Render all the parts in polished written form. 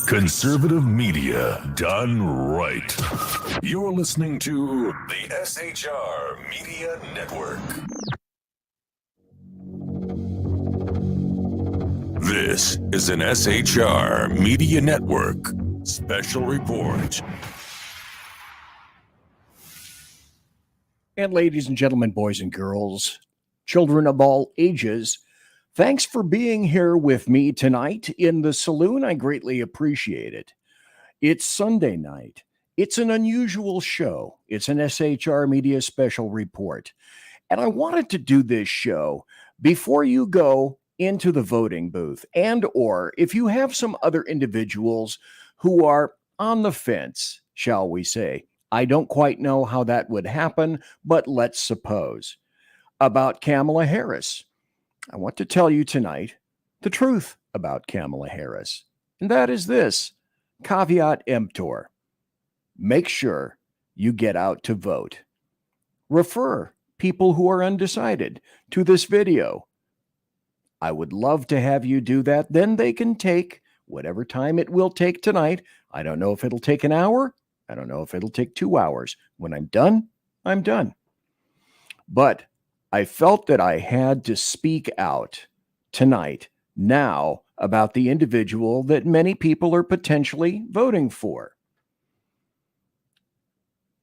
Conservative media done right. You're listening to the SHR Media Network. This is an SHR Media Network special report. And ladies and gentlemen, boys and girls, children of all ages, thanks for being here with me tonight in the Saloon. I greatly appreciate it. It's Sunday night. It's an unusual show. It's an SHR Media Special Report. And I wanted to do this show before you go into the voting booth, and or if you have some other individuals who are on the fence, shall we say. I don't quite know how that would happen, but let's suppose. About Kamala Harris. I want to tell you tonight the truth about Kamala Harris. And that is this, caveat emptor. Make sure you get out to vote. Refer people who are undecided to this video. I would love to have you do that. Then they can take whatever time it will take tonight. I don't know if it'll take an hour. I don't know if it'll take 2 hours. When I'm done, I'm done. But I felt that I had to speak out tonight, now, about the individual that many people are potentially voting for.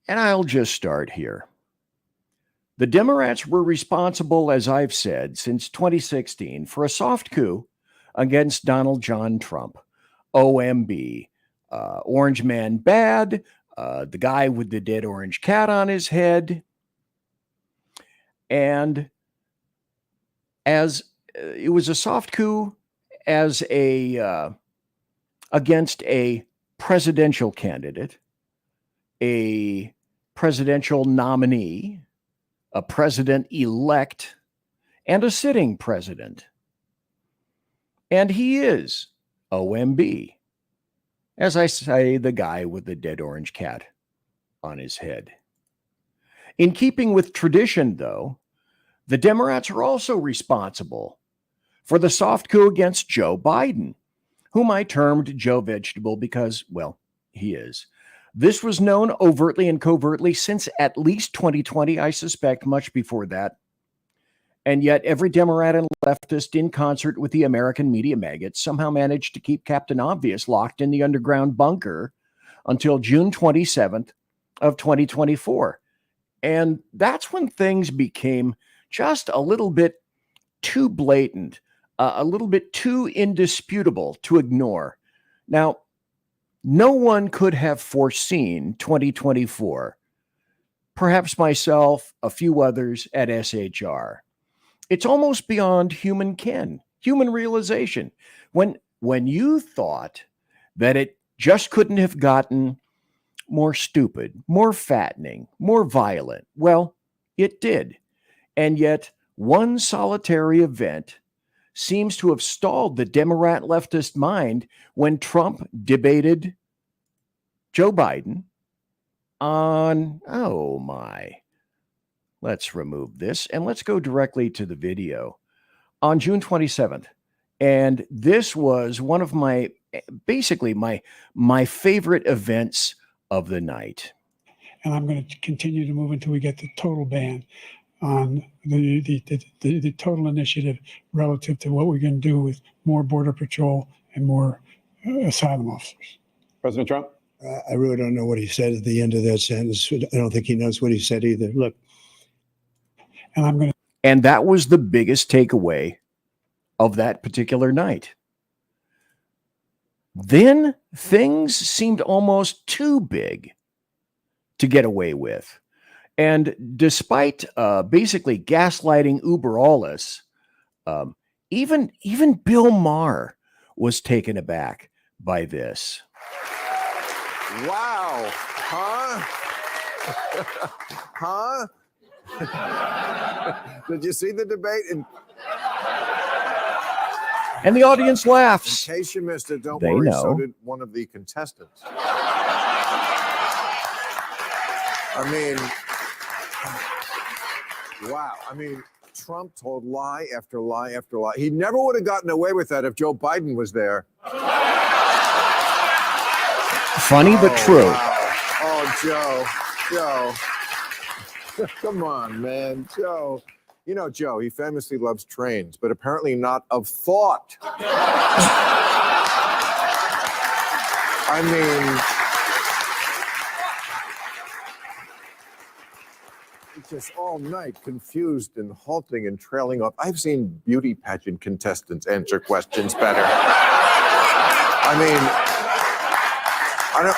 And I'll just start here. The Democrats were responsible, as I've said, since 2016 for a soft coup against Donald John Trump. OMB. Orange man bad. The guy with the dead orange cat on his head. And as it was a soft coup as against a presidential candidate, a presidential nominee, a president-elect, and a sitting president. And he is OMB. As I say, the guy with the dead orange cat on his head. In keeping with tradition, though, the Democrats are also responsible for the soft coup against Joe Biden, whom I termed Joe Vegetable because, well, he is. This was known overtly and covertly since at least 2020, I suspect much before that. And yet every Democrat and leftist in concert with the American media maggots somehow managed to keep Captain Obvious locked in the underground bunker until June 27th of 2024. And that's when things became just a little bit too blatant, a little bit too indisputable to ignore. Now, no one could have foreseen 2024. Perhaps myself, a few others at SHR. It's almost beyond human ken, human realization. When you thought that it just couldn't have gotten more stupid, more fattening, more violent, well, it did. And yet, one solitary event seems to have stalled the Democrat leftist mind when Trump debated Joe Biden on, oh my, let's remove this and let's go directly to the video on June 27th. And this was one of my, basically my favorite events of the night. And I'm going to continue to move until we get the total ban on the total initiative relative to what we're going to do with more border patrol and more asylum officers. President Trump? I really don't know what he said at the end of that sentence. I don't think he knows what he said either. Look. And that was the biggest takeaway of that particular night. Then things seemed almost too big to get away with. And despite basically gaslighting uber alles, even Bill Maher was taken aback by this. Wow. Huh? Huh? Did you see the debate? And the audience laughs. In case you missed it, don't They worry, know. so did one of the contestants. I mean, wow. I mean, Trump told lie after lie after lie. He never would have gotten away with that if Joe Biden was there. Funny but true. Wow. Oh, Joe. Come on, man. Joe. You know, Joe, he famously loves trains, but apparently not of thought. I mean, just all night confused and halting and trailing off. I've seen beauty pageant contestants answer questions better. I mean, I don't.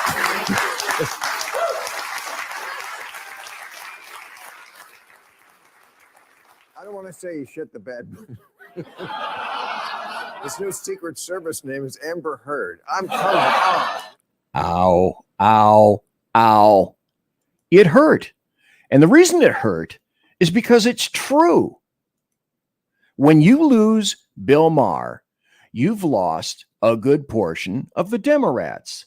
I don't want to say he shit the bed. His new Secret Service name is Amber Heard. I'm coming on. Ow, ow, ow. It hurt. And the reason it hurt is because it's true. When you lose Bill Maher, you've lost a good portion of the Democrats.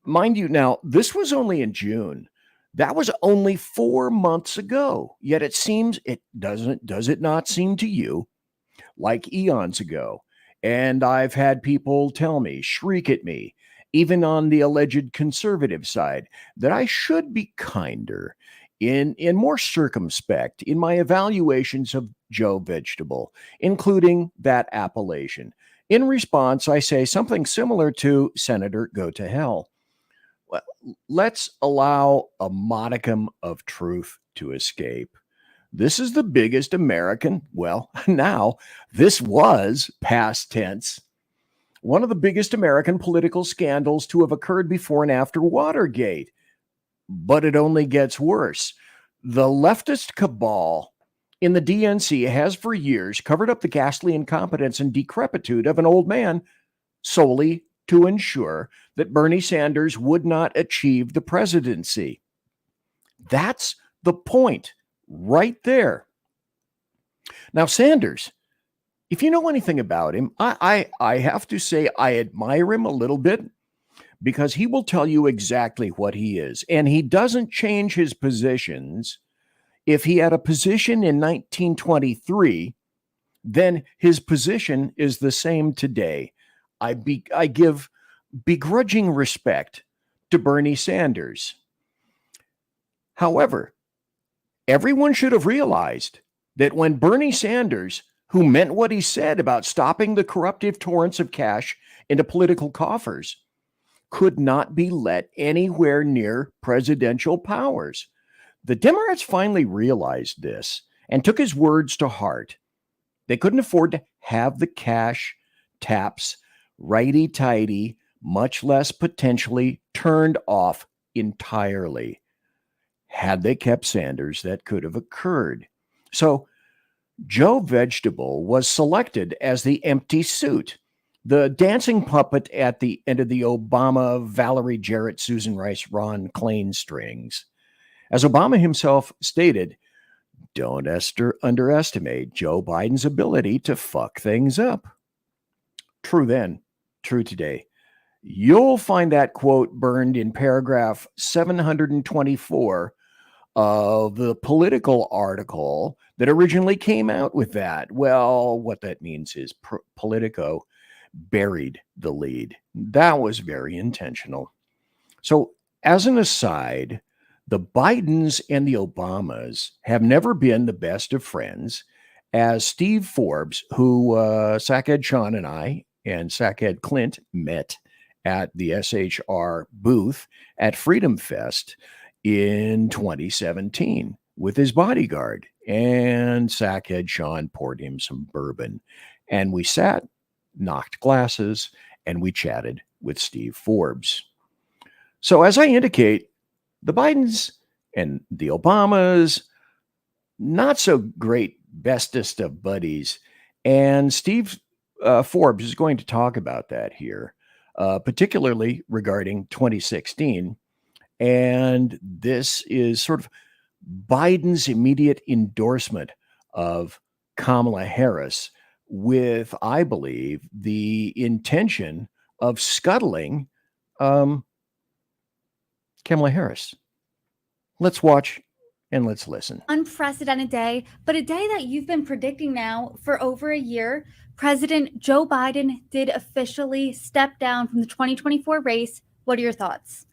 Mind you, now, this was only in June. That was only 4 months ago. Yet it seems, does it not seem to you like eons ago? And I've had people tell me, shriek at me, even on the alleged conservative side, that I should be kinder, in more circumspect in my evaluations of Joe Vegetable, including that appellation. In response, I say something similar to Senator Go to Hell. Well, let's allow a modicum of truth to escape. This is the biggest American, well, now, this was past tense, one of the biggest American political scandals to have occurred before and after Watergate. But it only gets worse. The leftist cabal in the DNC has for years covered up the ghastly incompetence and decrepitude of an old man solely to ensure that Bernie Sanders would not achieve the presidency. That's the point right there. Now, Sanders, if you know anything about him, I have to say I admire him a little bit, because he will tell you exactly what he is. And he doesn't change his positions. If he had a position in 1923, then his position is the same today. I give begrudging respect to Bernie Sanders. However, everyone should have realized that when Bernie Sanders, who meant what he said about stopping the corruptive torrents of cash into political coffers, could not be let anywhere near presidential powers. The Democrats finally realized this and took his words to heart. They couldn't afford to have the cash taps righty-tighty, much less potentially turned off entirely. Had they kept Sanders, that could have occurred. So Joe Vegetable was selected as the empty suit, the dancing puppet at the end of the Obama, Valerie Jarrett, Susan Rice, Ron Klain strings. As Obama himself stated, don't underestimate Joe Biden's ability to fuck things up. True then, true today. You'll find that quote burned in paragraph 724 of the Political article that originally came out with that. Well, what that means is Politico buried the lead. That was very intentional. So, as an aside, the Bidens and the Obamas have never been the best of friends, as Steve Forbes, who Sackhead Sean and I and Sackhead Clint met at the SHR booth at Freedom Fest in 2017 with his bodyguard. And Sackhead Sean poured him some bourbon. And we sat, knocked glasses, and we chatted with Steve Forbes. So as I indicate, the Bidens and the Obamas, not so great bestest of buddies. And Steve Forbes is going to talk about that here, particularly regarding 2016. And this is sort of Biden's immediate endorsement of Kamala Harris with, I believe, the intention of scuttling Kamala Harris. Let's watch and let's listen. Unprecedented day, but a day that you've been predicting now for over a year. President Joe Biden did officially step down from the 2024 race What are your thoughts?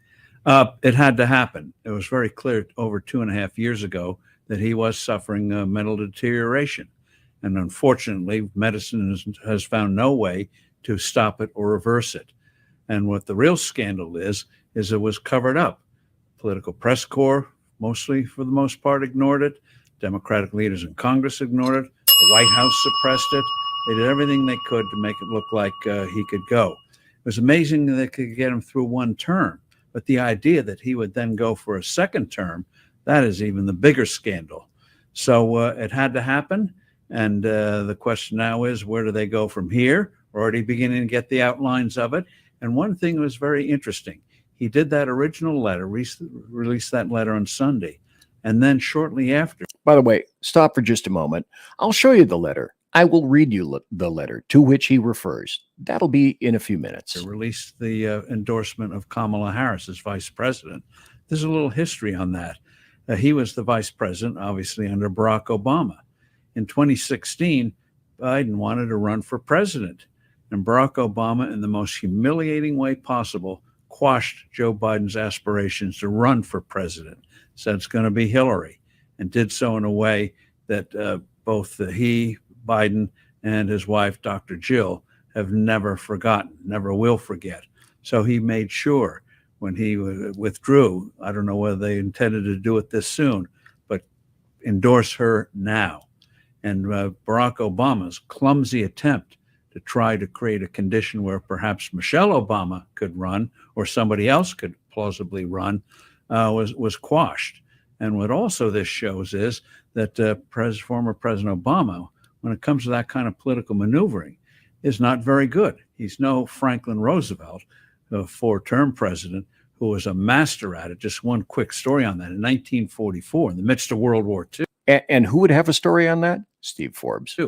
It had to happen. It was very clear over 2.5 years ago that he was suffering mental deterioration. And unfortunately, medicine has found no way to stop it or reverse it. And what the real scandal is it was covered up. Political press corps, mostly for the most part, ignored it. Democratic leaders in Congress ignored it. The White House suppressed it. They did everything they could to make it look like he could go. It was amazing that they could get him through one term. But the idea that he would then go for a second term, that is even the bigger scandal. So it had to happen. And the question now is, where do they go from here? We're already beginning to get the outlines of it. And one thing was very interesting. He did that original letter, released that letter on Sunday. And then shortly after. By the way, stop for just a moment. I'll show you the letter. I will read you the letter to which he refers. That'll be in a few minutes. Released the endorsement of Kamala Harris as vice president. There's a little history on that. He was the vice president, obviously, under Barack Obama. In 2016, Biden wanted to run for president. And Barack Obama, in the most humiliating way possible, quashed Joe Biden's aspirations to run for president. Said it's going to be Hillary, and did so in a way that both he, Biden, and his wife, Dr. Jill, have never forgotten, never will forget. So he made sure when he withdrew, I don't know whether they intended to do it this soon, but endorse her now. And Barack Obama's clumsy attempt to try to create a condition where perhaps Michelle Obama could run or somebody else could plausibly run was quashed. And what also this shows is that former President Obama, when it comes to that kind of political maneuvering, is not very good. He's no Franklin Roosevelt, a 4-term president, who was a master at it. Just one quick story on that. In 1944, in the midst of World War II. And who would have a story on that? Steve Forbes.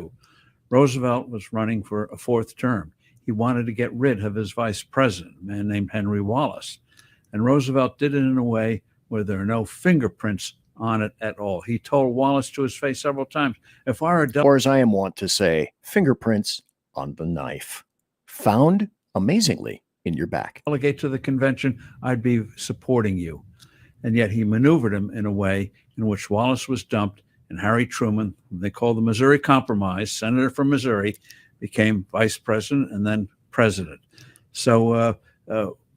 Roosevelt was running for a 4th term. He wanted to get rid of his vice president, a man named Henry Wallace. And Roosevelt did it in a way where there are no fingerprints on it at all. He told Wallace to his face several times, if I were or as I am wont to say, fingerprints on the knife, found amazingly in your back. Delegate to the convention, I'd be supporting you. And yet he maneuvered him in a way in which Wallace was dumped, and Harry Truman, they called the Missouri Compromise, senator from Missouri, became vice president and then president. So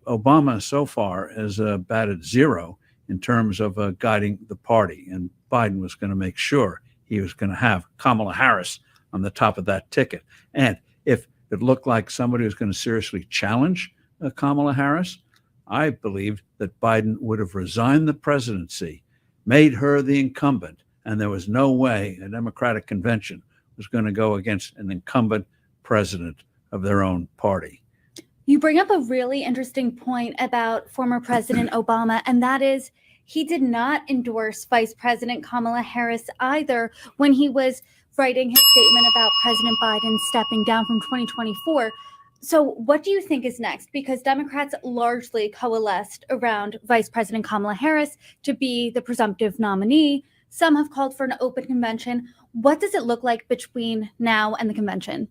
Obama so far has batted 0 in terms of guiding the party. And Biden was going to make sure he was going to have Kamala Harris on the top of that ticket. And if it looked like somebody was going to seriously challenge Kamala Harris, I believed that Biden would have resigned the presidency, made her the incumbent, and there was no way a Democratic convention was going to go against an incumbent president of their own party. You bring up a really interesting point about former President Obama, and that is he did not endorse Vice President Kamala Harris either when he was writing his statement about President Biden stepping down from 2024. So what do you think is next? Because Democrats largely coalesced around Vice President Kamala Harris to be the presumptive nominee. Some have called for an open convention. What does it look like between now and the convention?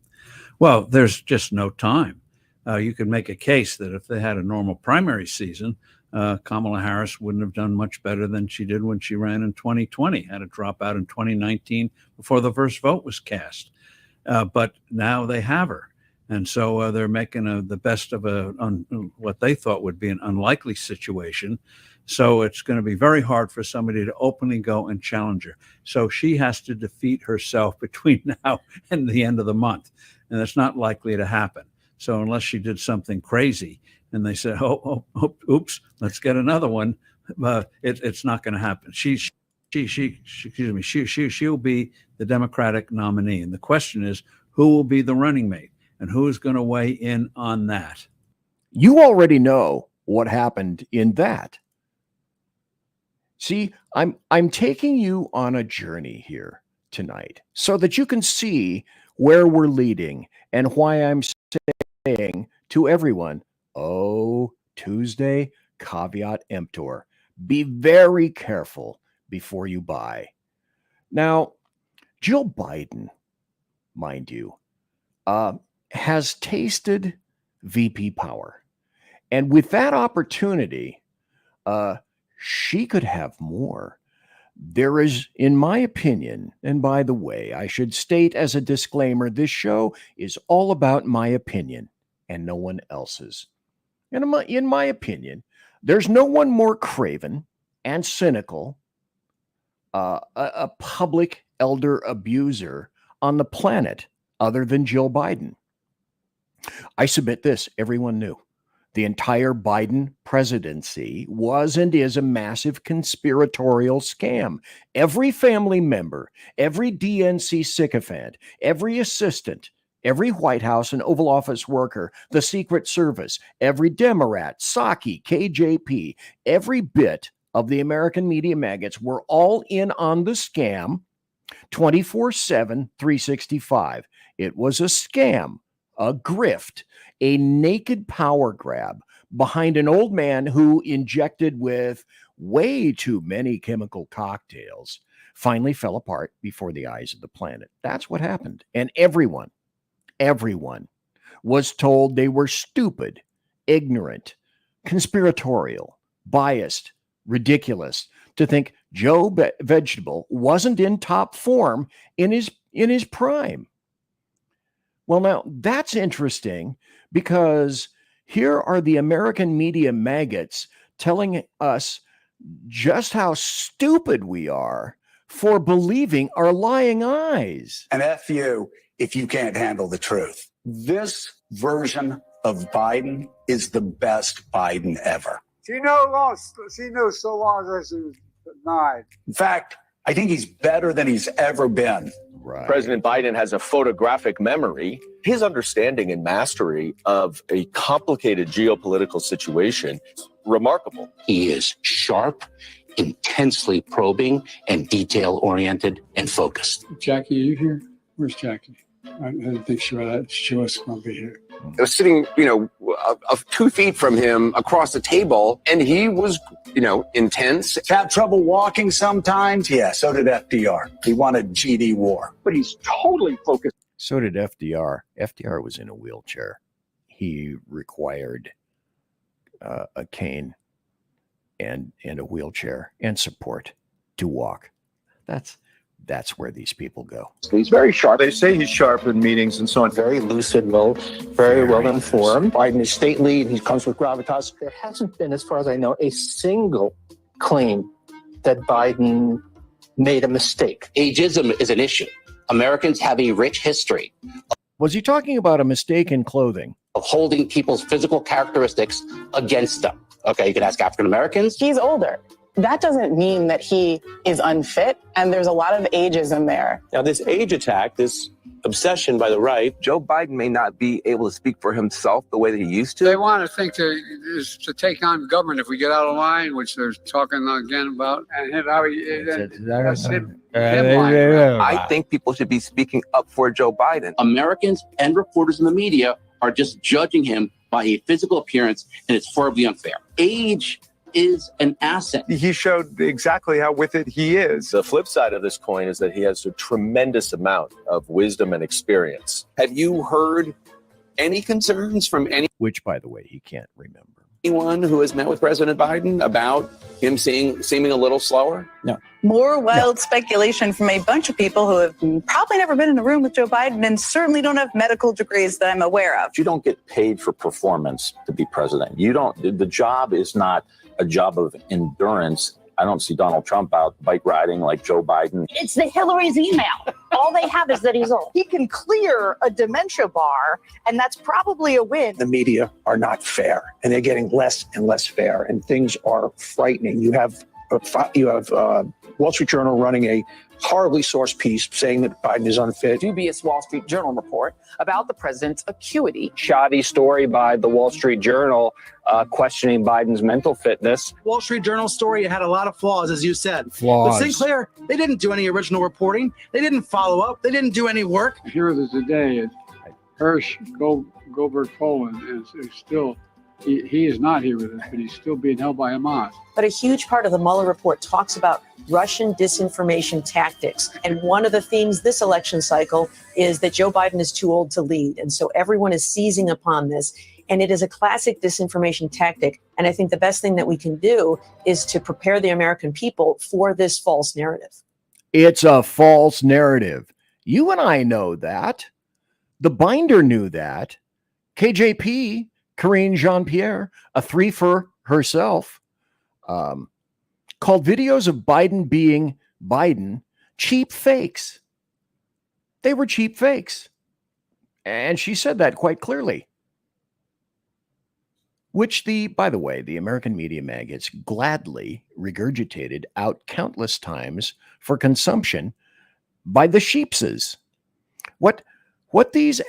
Well, there's just no time. You could make a case that if they had a normal primary season, Kamala Harris wouldn't have done much better than she did when she ran in 2020, had to drop out in 2019 before the first vote was cast. But now they have her. And so they're making the best of what they thought would be an unlikely situation. So it's going to be very hard for somebody to openly go and challenge her. So she has to defeat herself between now and the end of the month. And that's not likely to happen. So unless she did something crazy and they said, oops, let's get another one, it's not going to happen. She'll be the Democratic nominee. And the question is, who will be the running mate and who's going to weigh in on that? You already know what happened in that. See, I'm taking you on a journey here tonight so that you can see where we're leading and why I'm saying to everyone, oh, Tuesday, caveat emptor. Be very careful before you buy. Now, Jill Biden, mind you, has tasted VP power. And with that opportunity, she could have more. There is, in my opinion, and by the way, I should state as a disclaimer, this show is all about my opinion and no one else's. And in my opinion, there's no one more craven and cynical, a public elder abuser on the planet other than Jill Biden. I submit this, everyone knew. The entire Biden presidency was and is a massive conspiratorial scam. Every family member, every DNC sycophant, every assistant, every White House and Oval Office worker, the Secret Service, every Democrat, Psaki, KJP, every bit of the American media maggots were all in on the scam 24/7, 365. It was a scam, a grift, a naked power grab behind an old man who, injected with way too many chemical cocktails, finally fell apart before the eyes of the planet. That's what happened. And everyone was told they were stupid, ignorant, conspiratorial, biased, ridiculous to think Joe Vegetable wasn't in top form in his prime. Well, now that's interesting, because here are the American media maggots telling us just how stupid we are for believing our lying eyes. And F you if you can't handle the truth. This version of Biden is the best Biden ever. She knows so long as she's denied. In fact, I think he's better than he's ever been. Right. President Biden has a photographic memory. His understanding and mastery of a complicated geopolitical situation is remarkable. He is sharp, intensely probing, and detail-oriented and focused. Jackie, are you here? Where's Jackie? I didn't think she was going to be here. I was sitting, 2 feet from him across the table, and he was, intense. Had trouble walking sometimes? Yeah, so did FDR. He wanted GD war. But he's totally focused. So did FDR. FDR was in a wheelchair. He required a cane and a wheelchair and support to walk. That's where these people go. He's very sharp. They say he's sharp in meetings and so on. Very lucid, very well informed. Biden is state lead. He comes with gravitas. There hasn't been, as far as I know, a single claim that Biden made a mistake. Ageism is an issue. Americans have a rich history. Was he talking about a mistake in clothing? Of holding people's physical characteristics against them. Okay, you can ask African Americans. He's older. That doesn't mean that he is unfit, and there's a lot of ageism there. Now, this age attack, this obsession by the right. Joe Biden may not be able to speak for himself the way that he used to. They want to think to take on government if we get out of line, which they're talking again about. And that's him. I think people should be speaking up for Joe Biden. Americans and reporters in the media are just judging him by a physical appearance, and it's horribly unfair. Age is an asset. He showed exactly how with it he is. The flip side of this coin is that he has a tremendous amount of wisdom and experience. Have you heard any concerns from which, by the way, he can't remember. Anyone who has met with President Biden about him seeming a little slower? No. More wild speculation from a bunch of people who have probably never been in a room with Joe Biden and certainly don't have medical degrees that I'm aware of. You don't get paid for performance to be president. The job is not a job of endurance. I don't see Donald Trump out bike riding like Joe Biden. It's the Hillary's email. All they have is that he's old. He can clear a dementia bar, and that's probably a win. The media are not fair, and they're getting less and less fair, and things are frightening. You have Wall Street Journal running a horribly sourced piece saying that Biden is unfit. Dubious Wall Street Journal report about the president's acuity. Shoddy story by the Wall Street Journal questioning Biden's mental fitness. Wall Street Journal story had a lot of flaws, as you said. Flaws. But Sinclair, they didn't do any original reporting. They didn't follow up. They didn't do any work. Here today, Hirsch Goldberg Poland is still. He is not here with us, but he's still being held by Hamas. But a huge part of the Mueller report talks about Russian disinformation tactics. And one of the themes this election cycle is that Joe Biden is too old to lead. And so everyone is seizing upon this. And it is a classic disinformation tactic. And I think the best thing that we can do is to prepare the American people for this false narrative. It's a false narrative. You and I know that. The binder knew that. KJP, Karine Jean-Pierre, a threefer herself, called videos of Biden being Biden cheap fakes. They were cheap fakes. And she said that quite clearly. Which by the way, the American media maggots gladly regurgitated out countless times for consumption by the sheepses. What these,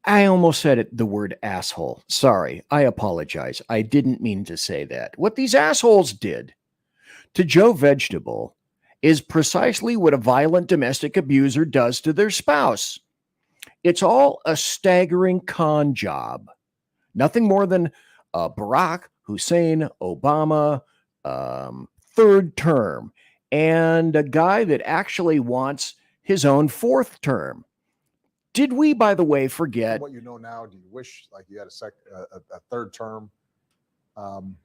I almost said it, the word asshole. Sorry, I apologize. I didn't mean to say that. What these assholes did to Joe Vegetable is precisely what a violent domestic abuser does to their spouse. It's all a staggering con job. Nothing more than Barack Hussein Obama, third term, and a guy that actually wants his own fourth term. Did we, by the way, forget? What you know now, do you wish like you had a third term? And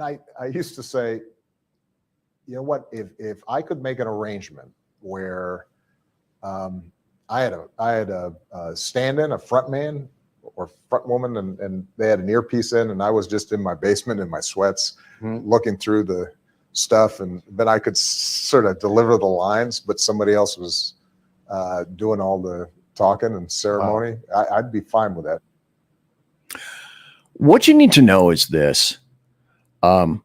I used to say, you know what, if I could make an arrangement where I had a stand-in, a front man or front woman, and they had an earpiece in, and I was just in my basement in my sweats looking through the stuff, and then I could sort of deliver the lines, but somebody else was doing all the talking and ceremony. I'd be fine with that. What you need to know is this. I'm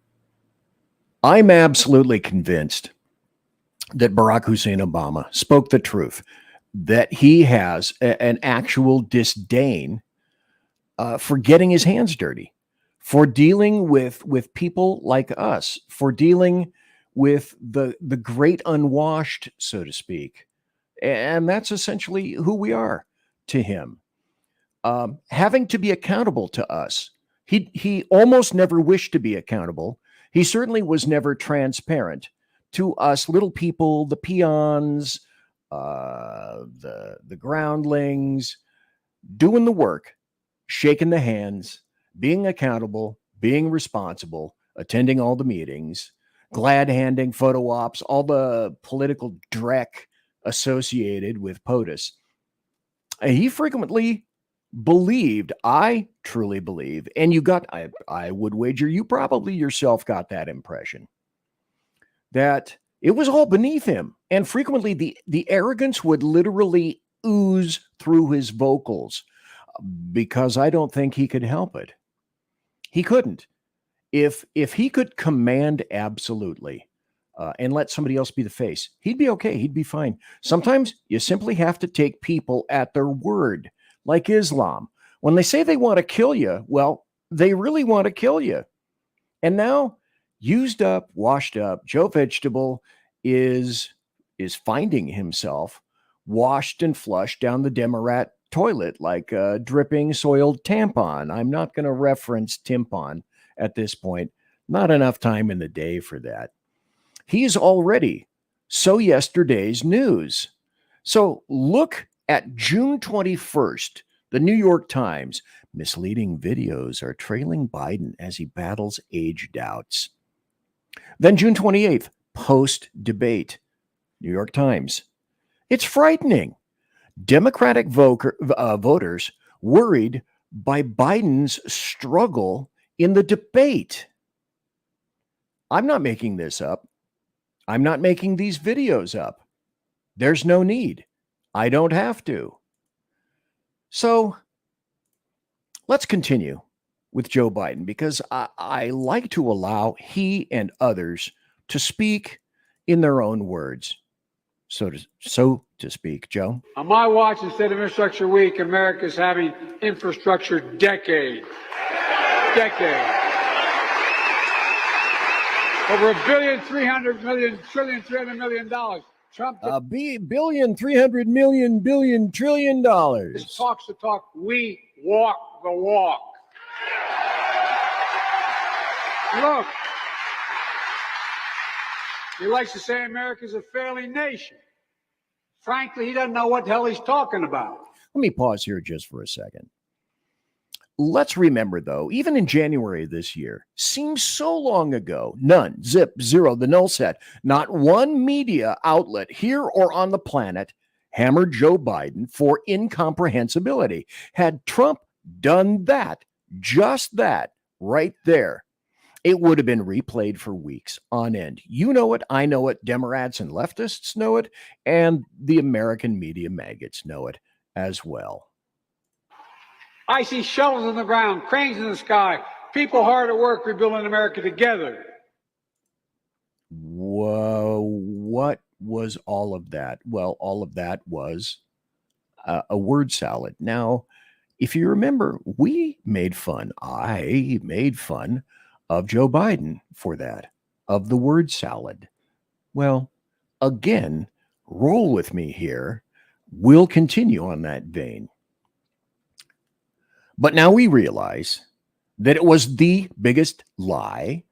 absolutely convinced that Barack Hussein Obama spoke the truth, that he has an actual disdain for getting his hands dirty, for dealing with people like us, for dealing with the great unwashed, so to speak. And that's essentially who we are to him. Having to be accountable to us. He almost never wished to be accountable. He certainly was never transparent to us little people, the peons, the groundlings, doing the work, shaking the hands, being accountable, being responsible, attending all the meetings, glad handing photo ops, all the political dreck associated with POTUS. He frequently believed, I truly believe, and I would wager you probably yourself got that impression, that it was all beneath him. And frequently the arrogance would literally ooze through his vocals, because I don't think he could help it. He couldn't. If he could command absolutely and let somebody else be the face, he'd be okay. He'd be fine. Sometimes you simply have to take people at their word, like Islam. When they say they want to kill you, well, they really want to kill you. And now, used up, washed up, Joe Vegetable is finding himself washed and flushed down the Democrat toilet like a dripping soiled tampon. I'm not going to reference tampon at this point. Not enough time in the day for that. He's already so yesterday's news. So look at June 21st, the New York Times. Misleading videos are trailing Biden as he battles age doubts. Then June 28th, post-debate, New York Times. It's frightening. Democratic voters worried by Biden's struggle in the debate. I'm not making this up. I'm not making these videos up. There's no need. I don't have to. So let's continue with Joe Biden, because I like to allow he and others to speak in their own words, so to speak. Joe? On my watch, instead of Infrastructure Week, America's having infrastructure decade. Over $1.3 trillion. Trump. $1.3 trillion. This talks the talk. We walk the walk. Look, he likes to say America's a failing nation. Frankly, he doesn't know what the hell he's talking about. Let me pause here just for a second. Let's remember, though, even in January of this year, seems so long ago, none, zip, zero, the null set, not one media outlet here or on the planet hammered Joe Biden for incomprehensibility. Had Trump done that, just that, right there, it would have been replayed for weeks on end. You know it, I know it, Democrats and leftists know it, and the American media maggots know it as well. I see shovels on the ground, cranes in the sky, people hard at work rebuilding America together. Whoa, what was all of that? Well, all of that was a word salad. Now, if you remember, I made fun of Joe Biden for that, of the word salad. Well, again, roll with me here. We'll continue on that vein. But now we realize that it was the biggest lie,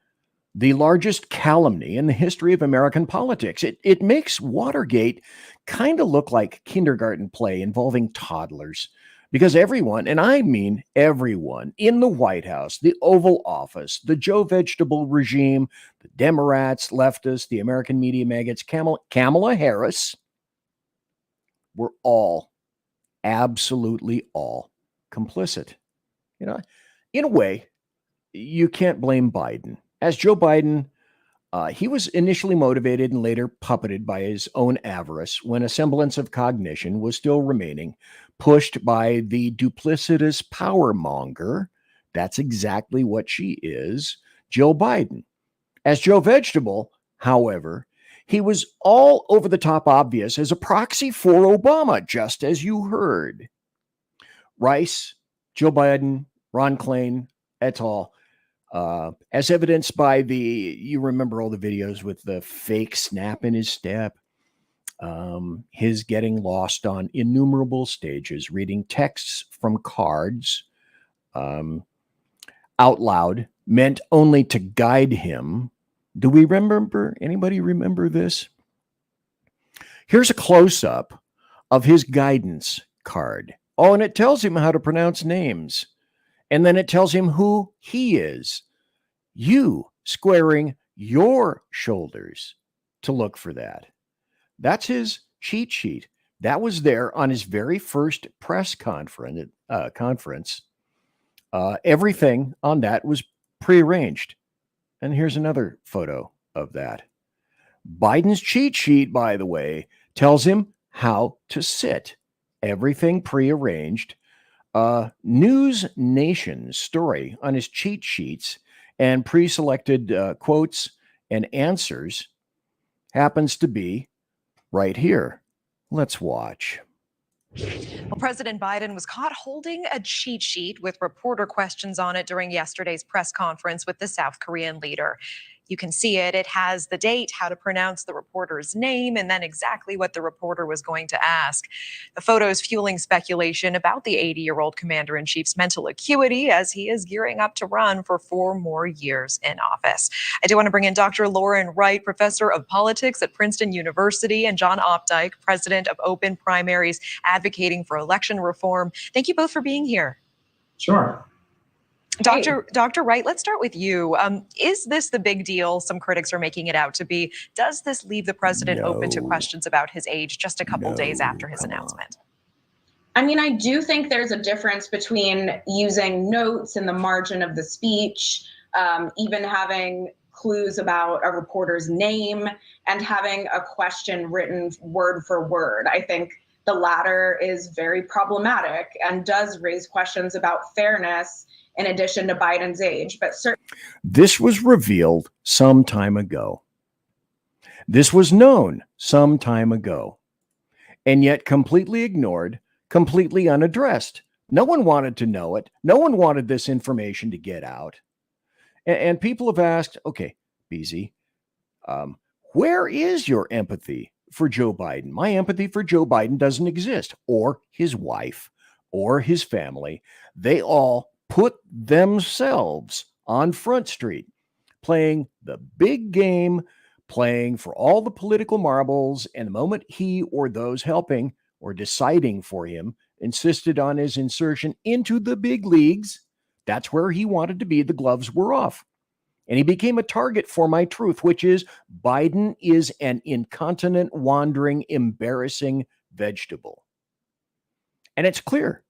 the largest calumny in the history of American politics. It makes Watergate kind of look like kindergarten play involving toddlers, because everyone, and I mean everyone, in the White House, the Oval Office, the Joe Vegetable regime, the Democrats, leftists, the American media maggots, Kamala Harris, were all, absolutely all, complicit. You know, in a way, you can't blame Biden. As Joe Biden, he was initially motivated and later puppeted by his own avarice when a semblance of cognition was still remaining, pushed by the duplicitous power monger. That's exactly what she is, Jill Biden. As Joe Vegetable, however, he was all over the top obvious as a proxy for Obama, just as you heard. Rice, Joe Biden, Ron Klain, et al., as evidenced by you remember all the videos with the fake snap in his step, his getting lost on innumerable stages, reading texts from cards out loud, meant only to guide him. Do we remember? Anybody remember this? Here's a close-up of his guidance card. Oh, and it tells him how to pronounce names. And then it tells him who he is. You squaring your shoulders to look for that. That's his cheat sheet. That was there on his very first press conference. Everything on that was prearranged. And here's another photo of that. Biden's cheat sheet, by the way, tells him how to sit. Everything prearranged. News Nation's story on his cheat sheets and pre-selected quotes and answers happens to be right here. Let's watch. Well, President Biden was caught holding a cheat sheet with reporter questions on it during yesterday's press conference with the South Korean leader. You can see it. It has the date, how to pronounce the reporter's name, and then exactly what the reporter was going to ask. The photo is fueling speculation about the 80-year-old commander-in-chief's mental acuity as he is gearing up to run for 4 more years in office. I do want to bring in Dr. Lauren Wright, professor of politics at Princeton University, and John Opdyke, president of Open Primaries, advocating for election reform. Thank you both for being here. Sure. Dr. Wright, let's start with you. Is this the big deal some critics are making it out to be? Does this leave the president open to questions about his age just a couple days after his announcement? I mean, I do think there's a difference between using notes in the margin of the speech, even having clues about a reporter's name, and having a question written word for word. I think the latter is very problematic and does raise questions about fairness in addition to Biden's age. But this was revealed some time ago. This was known some time ago, and yet completely ignored, completely unaddressed. No one wanted to know it. No one wanted this information to get out. And people have asked, okay, BZ, where is your empathy for Joe Biden? My empathy for Joe Biden doesn't exist, or his wife, or his family. They all put themselves on Front Street, playing the big game, playing for all the political marbles, and the moment he or those helping or deciding for him insisted on his insertion into the big leagues, That's where he wanted to be. The gloves were off. And he became a target for my truth, which is Biden is an incontinent, wandering, embarrassing vegetable. And it's clear.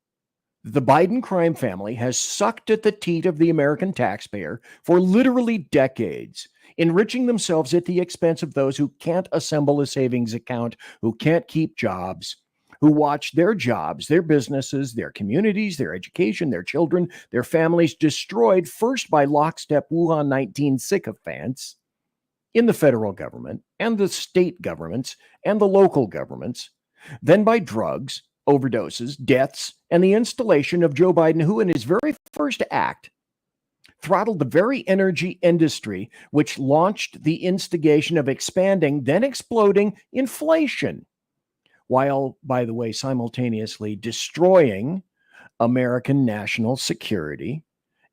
The Biden crime family has sucked at the teat of the American taxpayer for literally decades, enriching themselves at the expense of those who can't assemble a savings account, who can't keep jobs, who watch their jobs, their businesses, their communities, their education, their children, their families destroyed first by lockstep Wuhan 19 sycophants in the federal government and the state governments and the local governments, then by drugs, overdoses, deaths, and the installation of Joe Biden, who in his very first act throttled the very energy industry, which launched the instigation of expanding, then exploding inflation, while, by the way, simultaneously destroying American national security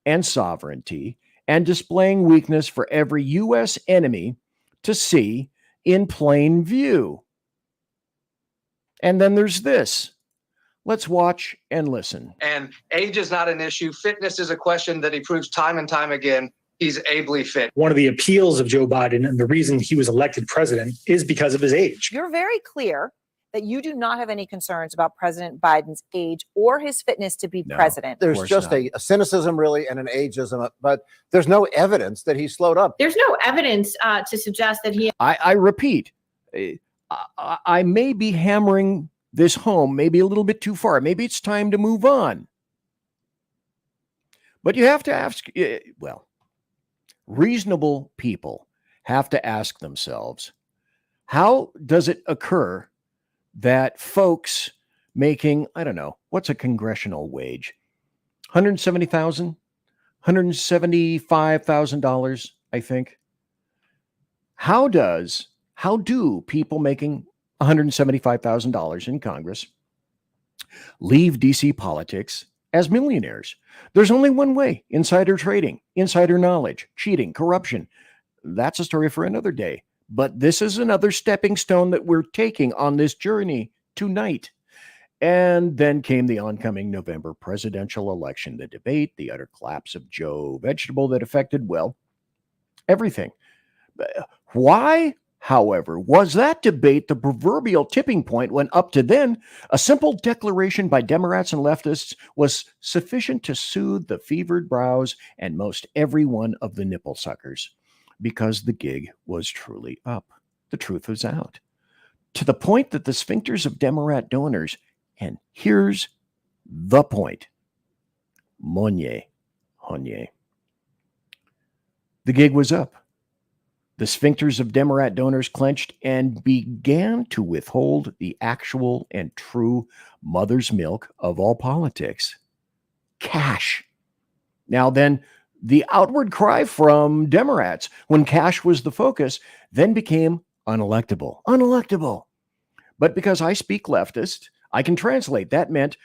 and sovereignty and displaying weakness for every U.S. enemy to see in plain view. And then there's this. Let's watch and listen. And age is not an issue. Fitness is a question that he proves time and time again. He's ably fit. One of the appeals of Joe Biden and the reason he was elected president is because of his age. You're very clear that you do not have any concerns about President Biden's age or his fitness to be president. There's just a cynicism, really, and an ageism, but there's no evidence that he slowed up. There's no evidence to suggest that he. I repeat, I may be hammering this home maybe a little bit too far. Maybe it's time to move on. But you have to ask, well, reasonable people have to ask themselves, how does it occur that folks making, I don't know, what's a congressional wage? $170,000, $175,000, I think. How do people making $175,000 in Congress leave DC politics as millionaires? There's only one way: insider trading, insider knowledge, cheating, corruption. That's a story for another day. But this is another stepping stone that we're taking on this journey tonight. And then came the oncoming November presidential election, the debate, the utter collapse of Joe Vegetable that affected, well, everything. Why, however, was that debate the proverbial tipping point when up to then, a simple declaration by Democrats and leftists was sufficient to soothe the fevered brows and most every one of the nipple suckers? Because the gig was truly up. The truth was out. To the point that the sphincters of Democrat donors, and here's the point, Monye, Honye. The gig was up. The sphincters of Democrat donors clenched and began to withhold the actual and true mother's milk of all politics, cash. Now then, the outward cry from Democrats, when cash was the focus, then became unelectable. Unelectable. But because I speak leftist, I can translate. That meant,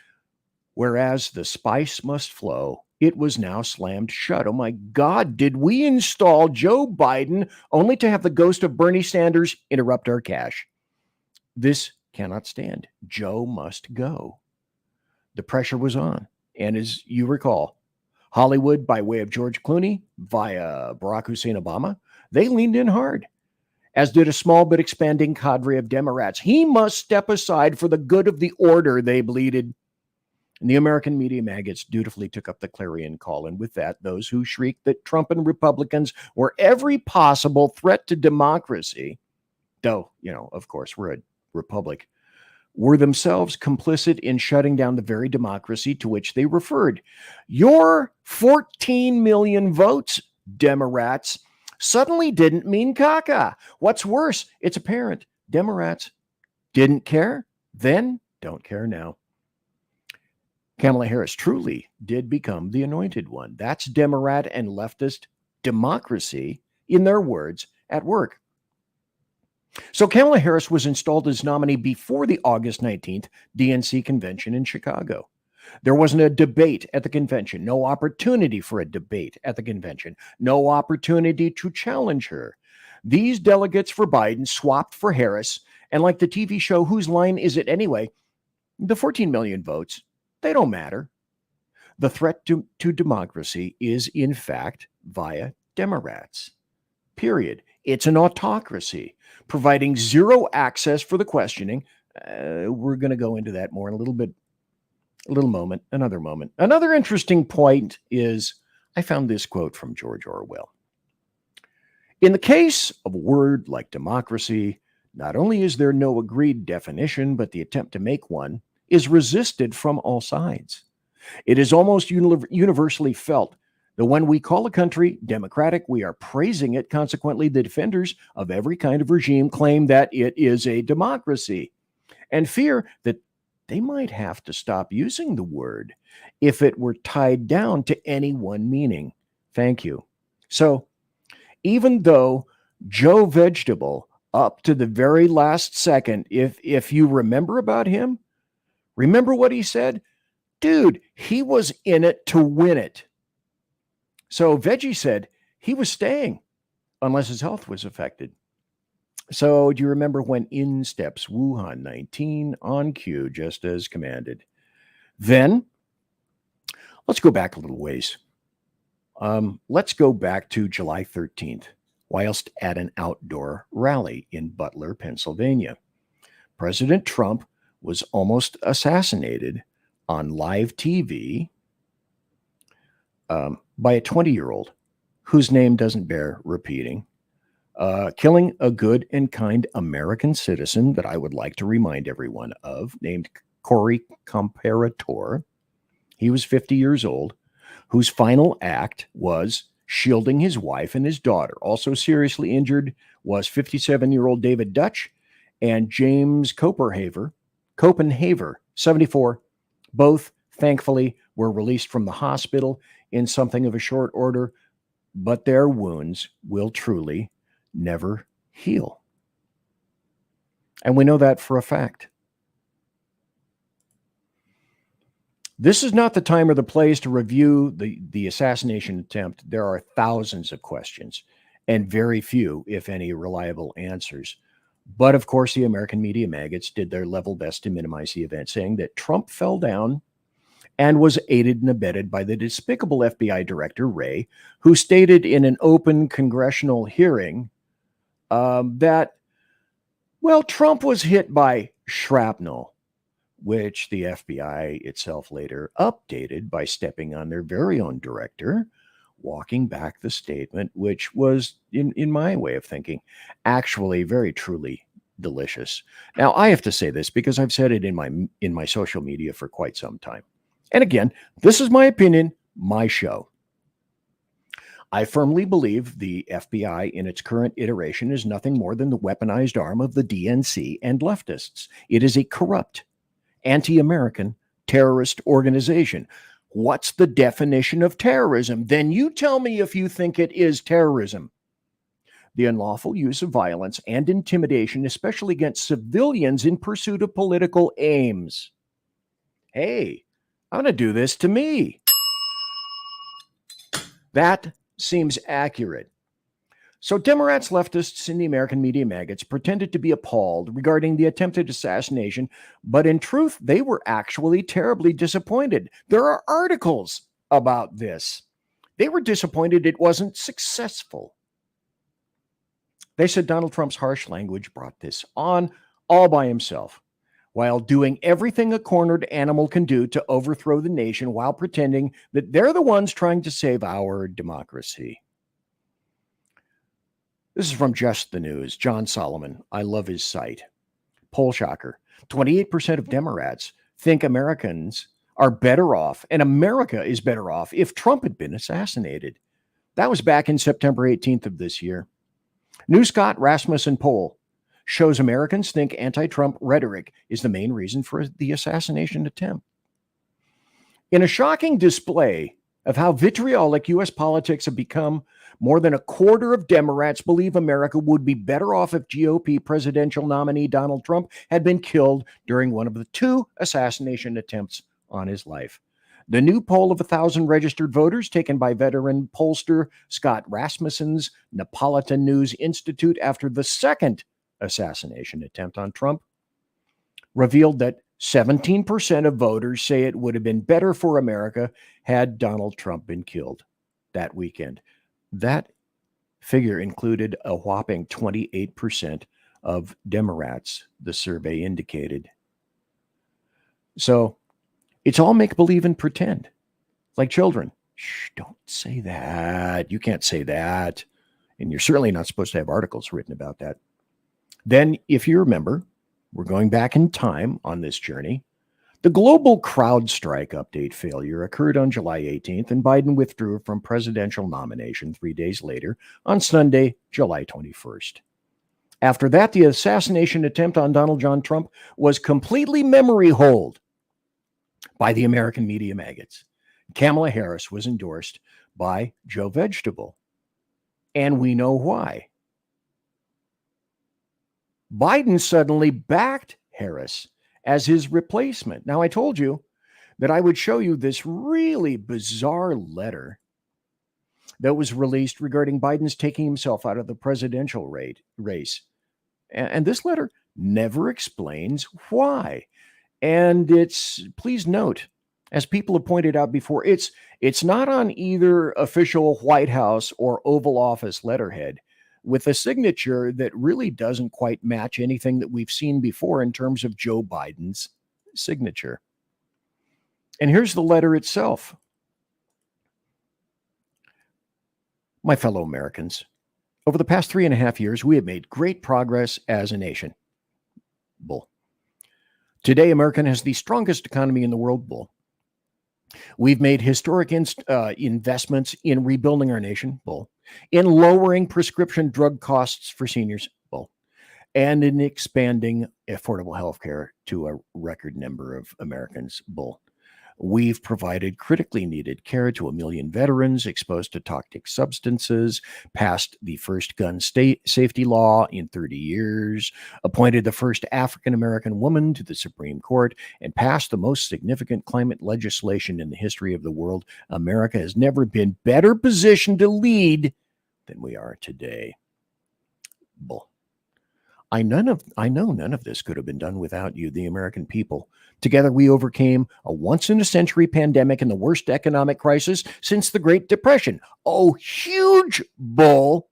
whereas the spice must flow, it was now slammed shut. Oh my God, did we install Joe Biden only to have the ghost of Bernie Sanders interrupt our cash? This cannot stand. Joe must go. The pressure was on. And as you recall, Hollywood, by way of George Clooney, via Barack Hussein Obama, they leaned in hard, as did a small but expanding cadre of Democrats. He must step aside for the good of the order, they bleated. And the American media maggots dutifully took up the clarion call, and with that, those who shrieked that Trump and Republicans were every possible threat to democracy, though, of course, we're a republic, were themselves complicit in shutting down the very democracy to which they referred. Your 14 million votes, Democrats, suddenly didn't mean caca. What's worse, it's apparent Democrats didn't care then, don't care now. Kamala Harris truly did become the anointed one. That's Democrat and leftist democracy, in their words, at work. So Kamala Harris was installed as nominee before the August 19th DNC convention in Chicago. There wasn't a debate at the convention, no opportunity for a debate at the convention, no opportunity to challenge her. These delegates for Biden swapped for Harris, and like the TV show Whose Line Is It Anyway?, the 14 million votes, they don't matter. The threat to democracy is, in fact, via Democrats. Period. It's an autocracy, providing zero access for the questioning. We're going to go into that more in another moment. Another interesting point is I found this quote from George Orwell. In the case of a word like democracy, not only is there no agreed definition, but the attempt to make one is resisted from all sides. It is almost universally felt that when we call a country democratic, we are praising it. Consequently, the defenders of every kind of regime claim that it is a democracy and fear that they might have to stop using the word if it were tied down to any one meaning. Thank you. So, even though Joe Vegetable, up to the very last second, if you remember about him, remember what he said? Dude, he was in it to win it. So Veggie said he was staying unless his health was affected. So do you remember when in steps Wuhan 19 on cue, just as commanded? Then let's go back a little ways. Let's go back to July 13th, whilst at an outdoor rally in Butler, Pennsylvania. President Trump was almost assassinated on live TV by a 20-year-old whose name doesn't bear repeating, killing a good and kind American citizen that I would like to remind everyone of, named Corey Comparator. He was 50 years old, whose final act was shielding his wife and his daughter. Also seriously injured was 57-year-old David Dutch and James Copenhaver, 74. Both, thankfully, were released from the hospital in something of a short order, but their wounds will truly never heal. And we know that for a fact. This is not the time or the place to review the assassination attempt. There are thousands of questions and very few, if any, reliable answers. But of course, the American media maggots did their level best to minimize the event, saying that Trump fell down and was aided and abetted by the despicable FBI director, Wray, who stated in an open congressional hearing that, well, Trump was hit by shrapnel, which the FBI itself later updated by stepping on their very own director, walking back the statement, which was, in my way of thinking, actually very truly delicious. Now, I have to say this because I've said it in my social media for quite some time. And again, this is my opinion, my show. I firmly believe the FBI in its current iteration is nothing more than the weaponized arm of the DNC and leftists. It is a corrupt, anti-American terrorist organization. What's the definition of terrorism? Then you tell me if you think it is terrorism. The unlawful use of violence and intimidation, especially against civilians in pursuit of political aims. Hey, I'm going to do this to me. That seems accurate. So Democrats, leftists, and the American media maggots pretended to be appalled regarding the attempted assassination, but in truth, they were actually terribly disappointed. There are articles about this. They were disappointed it wasn't successful. They said Donald Trump's harsh language brought this on all by himself, while doing everything a cornered animal can do to overthrow the nation while pretending that they're the ones trying to save our democracy. This is from Just the News. John Solomon. I love his site. Poll shocker. 28% of Democrats think Americans are better off, and America is better off, if Trump had been assassinated. That was back in September 18th of this year. New Scott Rasmussen poll shows Americans think anti-Trump rhetoric is the main reason for the assassination attempt. In a shocking display of how vitriolic U.S. politics have become, more than a quarter of Democrats believe America would be better off if GOP presidential nominee Donald Trump had been killed during one of the 2 assassination attempts on his life. The new poll of 1,000 registered voters taken by veteran pollster Scott Rasmussen's Neapolitan News Institute after the second assassination attempt on Trump revealed that 17% of voters say it would have been better for America had Donald Trump been killed that weekend. That figure included a whopping 28% of Democrats, the survey indicated. So it's all make believe and pretend, like children. Shh, don't say that. You can't say that. And you're certainly not supposed to have articles written about that. Then, if you remember, we're going back in time on this journey. The global CrowdStrike update failure occurred on July 18th, and Biden withdrew from presidential nomination 3 days later on Sunday, July 21st. After that, the assassination attempt on Donald John Trump was completely memory holed by the American media maggots. Kamala Harris was endorsed by Joe Vegetable, and we know why. Biden suddenly backed Harris as his replacement. Now, I told you that I would show you this really bizarre letter that was released regarding Biden's taking himself out of the presidential race. And this letter never explains why. And please note, as people have pointed out before, it's not on either official White House or Oval Office letterhead, with a signature that really doesn't quite match anything that we've seen before in terms of Joe Biden's signature. And here's the letter itself. My fellow Americans, over the past 3.5 years, we have made great progress as a nation. Bull. Today, America has the strongest economy in the world. Bull. We've made historic investments in rebuilding our nation. Bull. In lowering prescription drug costs for seniors. Bull. And in expanding affordable health care to a record number of Americans. Bull. We've provided critically needed care to 1 million veterans exposed to toxic substances, passed the first gun safety law in 30 years, appointed the first African-American woman to the Supreme Court, and passed the most significant climate legislation in the history of the world. America has never been better positioned to lead than we are today. Bull. I know none of this could have been done without you, the American people. Together, we overcame a once-in-a-century pandemic and the worst economic crisis since the Great Depression. Oh, huge bull.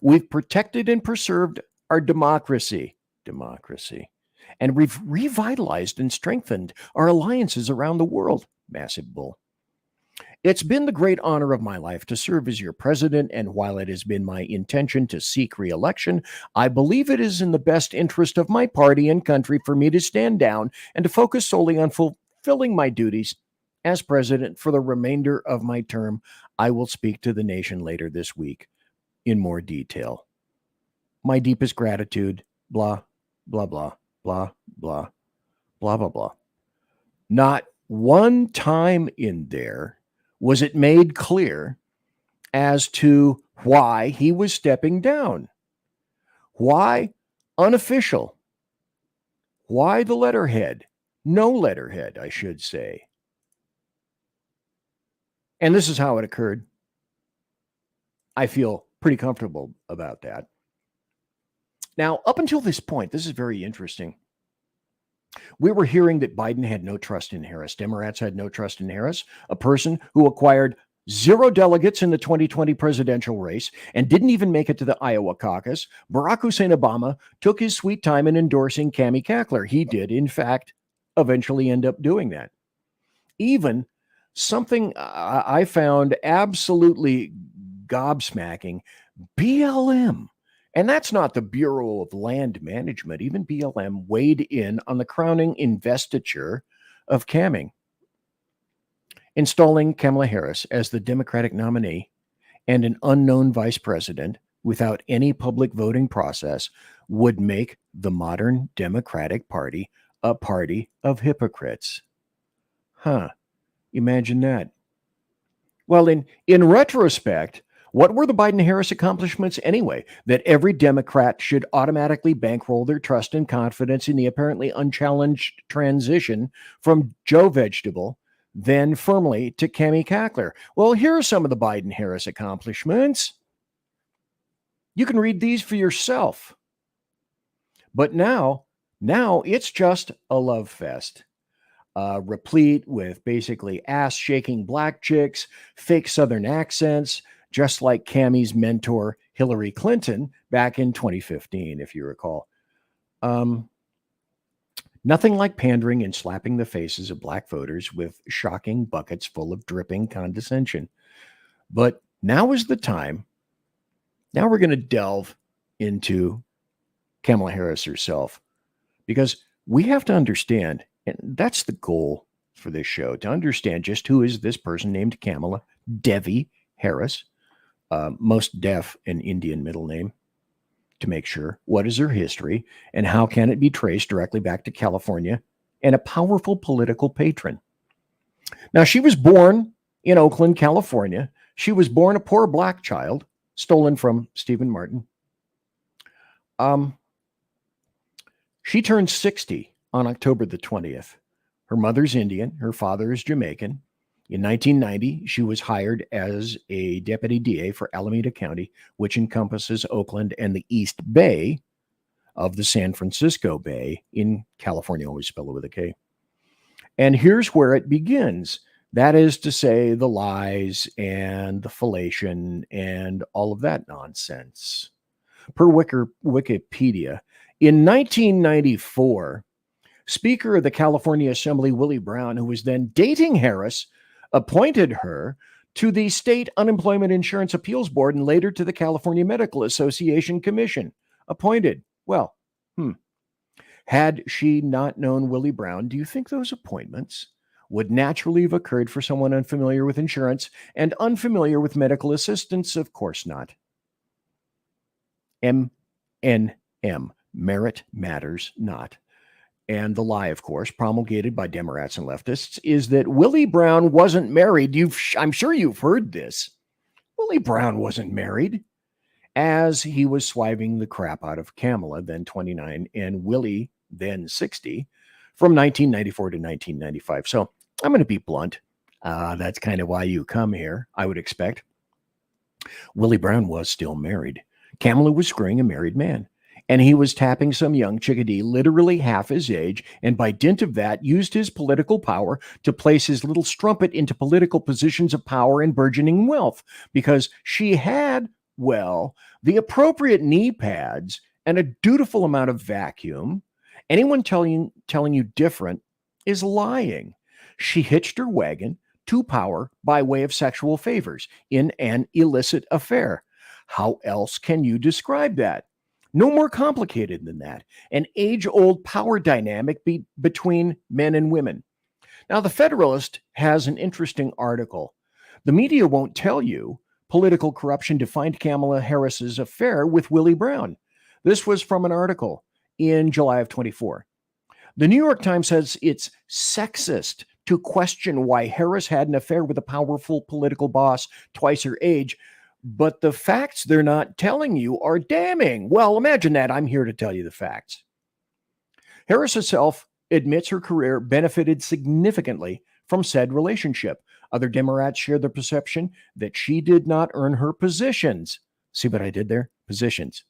We've protected and preserved our democracy. And we've revitalized and strengthened our alliances around the world. Massive bull. It's been the great honor of my life to serve as your president, and while it has been my intention to seek re-election, I believe it is in the best interest of my party and country for me to stand down and to focus solely on fulfilling my duties as president for the remainder of my term. I will speak to the nation later this week in more detail. My deepest gratitude, blah, blah, blah, blah, blah, blah, blah, blah. Not one time in there was it made clear as to why he was stepping down. Why unofficial? Why the letterhead? No letterhead, I should say. And this is how it occurred. I feel pretty comfortable about that. Now, up until this point, this is very interesting. We were hearing that Biden had no trust in Harris. Democrats had no trust in Harris, a person who acquired 0 delegates in the 2020 presidential race and didn't even make it to the Iowa caucus. Barack Hussein Obama took his sweet time in endorsing Kamala Harris. He did, in fact, eventually end up doing that. Even something I found absolutely gobsmacking, BLM. And that's not the Bureau of Land Management. Even BLM weighed in on the crowning investiture of Kamala, installing Kamala Harris as the Democratic nominee and an unknown vice president without any public voting process would make the modern Democratic Party a party of hypocrites. Imagine that. Well, in retrospect, what were the Biden-Harris accomplishments anyway? That every Democrat should automatically bankroll their trust and confidence in the apparently unchallenged transition from Joe Vegetable, then firmly to Kamala Harris. Well, here are some of the Biden-Harris accomplishments. You can read these for yourself. But now, Now it's just a love fest, replete with basically ass-shaking black chicks, fake Southern accents, just like Cammie's mentor, Hillary Clinton, back in 2015, if you recall. Nothing like pandering and slapping the faces of black voters with shocking buckets full of dripping condescension. But now is the time. Now we're going to delve into Kamala Harris herself, because we have to understand, and that's the goal for this show, to understand just who is this person named Kamala Devi Harris, most deaf and Indian middle name, to make sure. What is her history, and how can it be traced directly back to California and a powerful political patron? Now, she was born in Oakland, California. She was born a poor black child, stolen from Stephen Martin. She turned 60 on October the 20th. Her mother's Indian. Her father is Jamaican. In 1990, she was hired as a deputy DA for Alameda County, which encompasses Oakland and the East Bay of the San Francisco Bay in California, always spelled with a K. And here's where it begins. That is to say, the lies and the fellation and all of that nonsense. Per Wikipedia, in 1994, Speaker of the California Assembly, Willie Brown, who was then dating Harris, appointed her to the State Unemployment Insurance Appeals Board and later to the California Medical Association Commission. Appointed. Well, had she not known Willie Brown, do you think those appointments would naturally have occurred for someone unfamiliar with insurance and unfamiliar with medical assistance? Of course not. MNM, merit matters not. And the lie, of course, promulgated by Democrats and leftists, is that Willie Brown wasn't married. I'm sure you've heard this. Willie Brown wasn't married, as he was swiving the crap out of Kamala, then 29, and Willie, then 60, from 1994 to 1995. So I'm going to be blunt. That's kind of why you come here, I would expect. Willie Brown was still married. Kamala was screwing a married man. And he was tapping some young chickadee, literally half his age, and by dint of that, used his political power to place his little strumpet into political positions of power and burgeoning wealth, because she had, well, the appropriate knee pads and a dutiful amount of vacuum. Anyone telling you different is lying. She hitched her wagon to power by way of sexual favors in an illicit affair. How else can you describe that? No more complicated than that. An age-old power dynamic between men and women. Now, the Federalist has an interesting article. The media won't tell you political corruption defined Kamala Harris's affair with Willie Brown. This was from an article in July of 24. The New York Times says it's sexist to question why Harris had an affair with a powerful political boss twice her age, but the facts they're not telling you are damning. Well, imagine that. I'm here to tell you the facts. Harris herself admits her career benefited significantly from said relationship. Other Democrats share the perception that she did not earn her positions. See what I did there? Positions.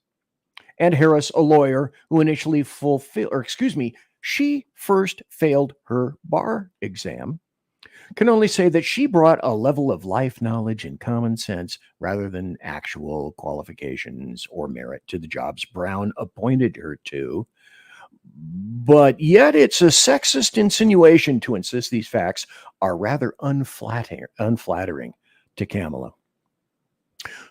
And Harris, a lawyer who initially she first failed her bar exam, can only say that she brought a level of life knowledge and common sense rather than actual qualifications or merit to the jobs Brown appointed her to. But yet it's a sexist insinuation to insist these facts are rather unflattering to Kamala.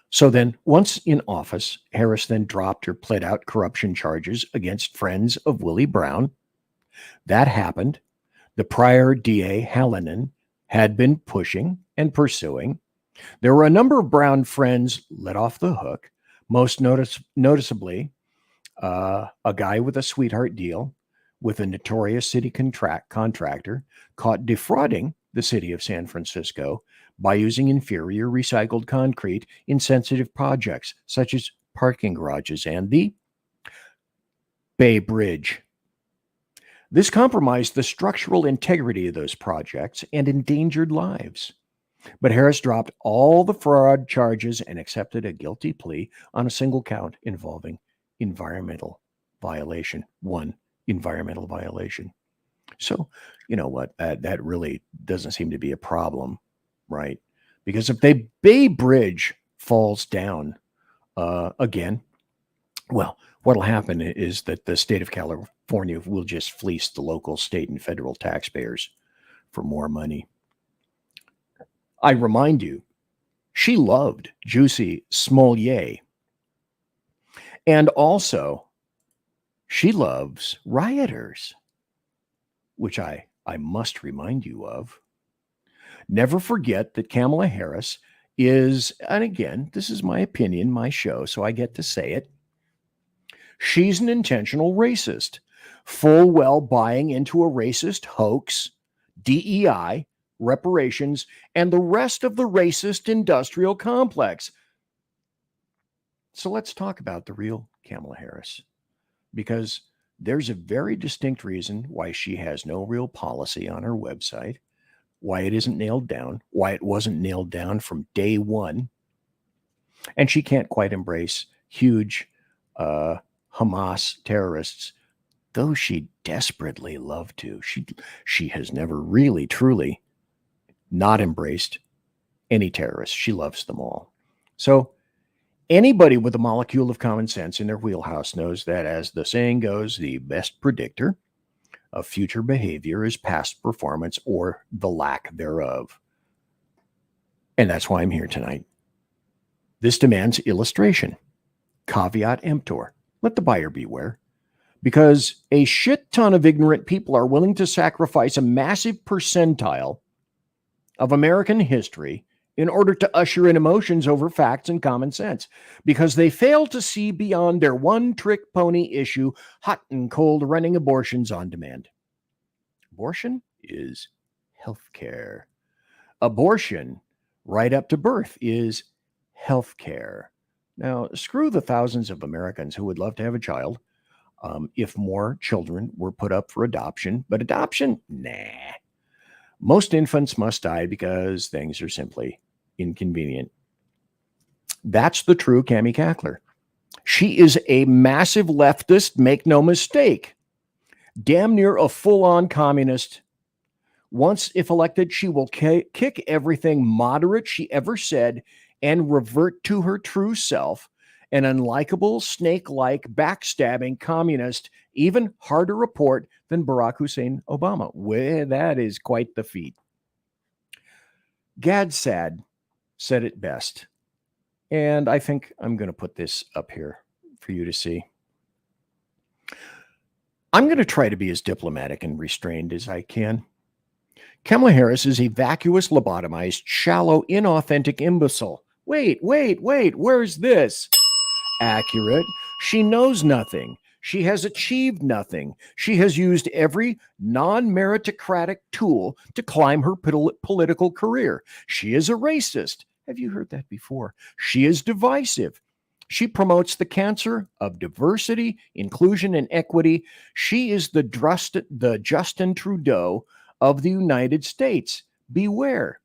So then, once in office, Harris then dropped or pled out corruption charges against friends of Willie Brown. That happened. The prior DA, Hallinan, had been pushing and pursuing. There were a number of Brown friends let off the hook, most noticeably a guy with a sweetheart deal with a notorious city contractor caught defrauding the city of San Francisco by using inferior recycled concrete in sensitive projects such as parking garages and the Bay Bridge. This compromised the structural integrity of those projects and endangered lives. But Harris dropped all the fraud charges and accepted a guilty plea on a single count involving environmental violation, one environmental violation. So, you know what? That really doesn't seem to be a problem, right? Because if the Bay Bridge falls down again, well, what'll happen is that the state of California will just fleece the local, state, and federal taxpayers for more money. I remind you, she loved Jussie Smollett. And also, she loves rioters, which I must remind you of. Never forget that Kamala Harris is, and again, this is my opinion, my show, so I get to say it. She's an intentional racist, full well buying into a racist hoax, DEI, reparations, and the rest of the racist industrial complex. So let's talk about the real Kamala Harris, because there's a very distinct reason why she has no real policy on her website, why it isn't nailed down, why it wasn't nailed down from day one, and she can't quite embrace huge Hamas terrorists, though she desperately loved to. She has never really, truly not embraced any terrorists. She loves them all. So anybody with a molecule of common sense in their wheelhouse knows that, as the saying goes, the best predictor of future behavior is past performance or the lack thereof. And that's why I'm here tonight. This demands illustration. Caveat emptor. Let the buyer beware. Because a shit ton of ignorant people are willing to sacrifice a massive percentile of American history in order to usher in emotions over facts and common sense, because they fail to see beyond their one-trick pony issue, hot and cold running abortions on demand. Abortion is healthcare. Abortion, right up to birth, is healthcare. Now, screw the thousands of Americans who would love to have a child if more children were put up for adoption, but adoption, nah. Most infants must die because things are simply inconvenient. That's the true Cami Cackler. She is a massive leftist, make no mistake. Damn near a full-on communist. Once, if elected, she will kick everything moderate she ever said and revert to her true self, an unlikable, snake-like, backstabbing communist, even harder report than Barack Hussein Obama. Well, that is quite the feat. Gad Saad said it best, and I think I'm going to put this up here for you to see. I'm going to try to be as diplomatic and restrained as I can. Kamala Harris is a vacuous, lobotomized, shallow, inauthentic imbecile. Wait, where's this? Accurate. She knows nothing. She has achieved nothing. She has used every non-meritocratic tool to climb her political career. She is a racist. Have you heard that before? She is divisive. She promotes the cancer of diversity, inclusion, and equity. She is the Justin Trudeau of the United States. Beware.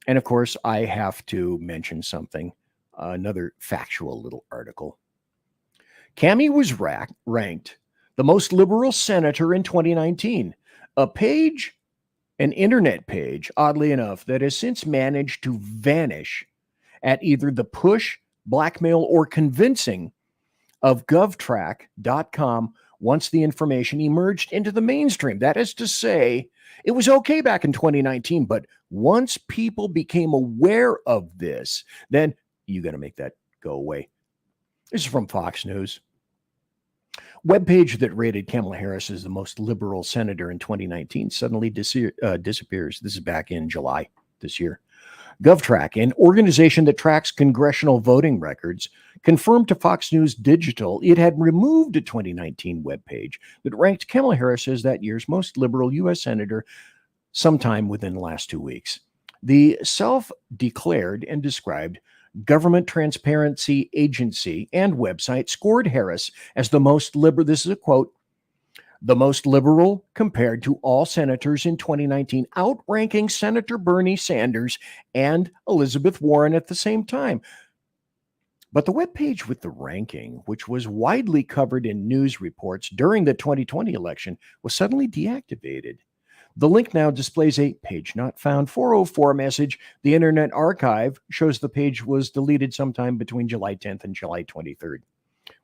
And of course, I have to mention something, another factual little article. Cami was ranked the most liberal senator in 2019, an internet page, oddly enough, that has since managed to vanish at either the push, blackmail, or convincing of govtrack.com once the information emerged into the mainstream. That is to say, it was okay back in 2019, but once people became aware of this, then you got to make that go away. This is from Fox News. Webpage that rated Kamala Harris as the most liberal senator in 2019 suddenly disappears. This is back in July this year. GovTrack, an organization that tracks congressional voting records, confirmed to Fox News Digital it had removed a 2019 webpage that ranked Kamala Harris as that year's most liberal U.S. senator sometime within the last 2 weeks. The self-declared and described Government Transparency Agency and website scored Harris as the most liberal, this is a quote, the most liberal compared to all senators in 2019, outranking Senator Bernie Sanders and Elizabeth Warren at the same time. But the webpage with the ranking, which was widely covered in news reports during the 2020 election, was suddenly deactivated. The link now displays a page not found 404 message. The Internet Archive shows the page was deleted sometime between July 10th and July 23rd,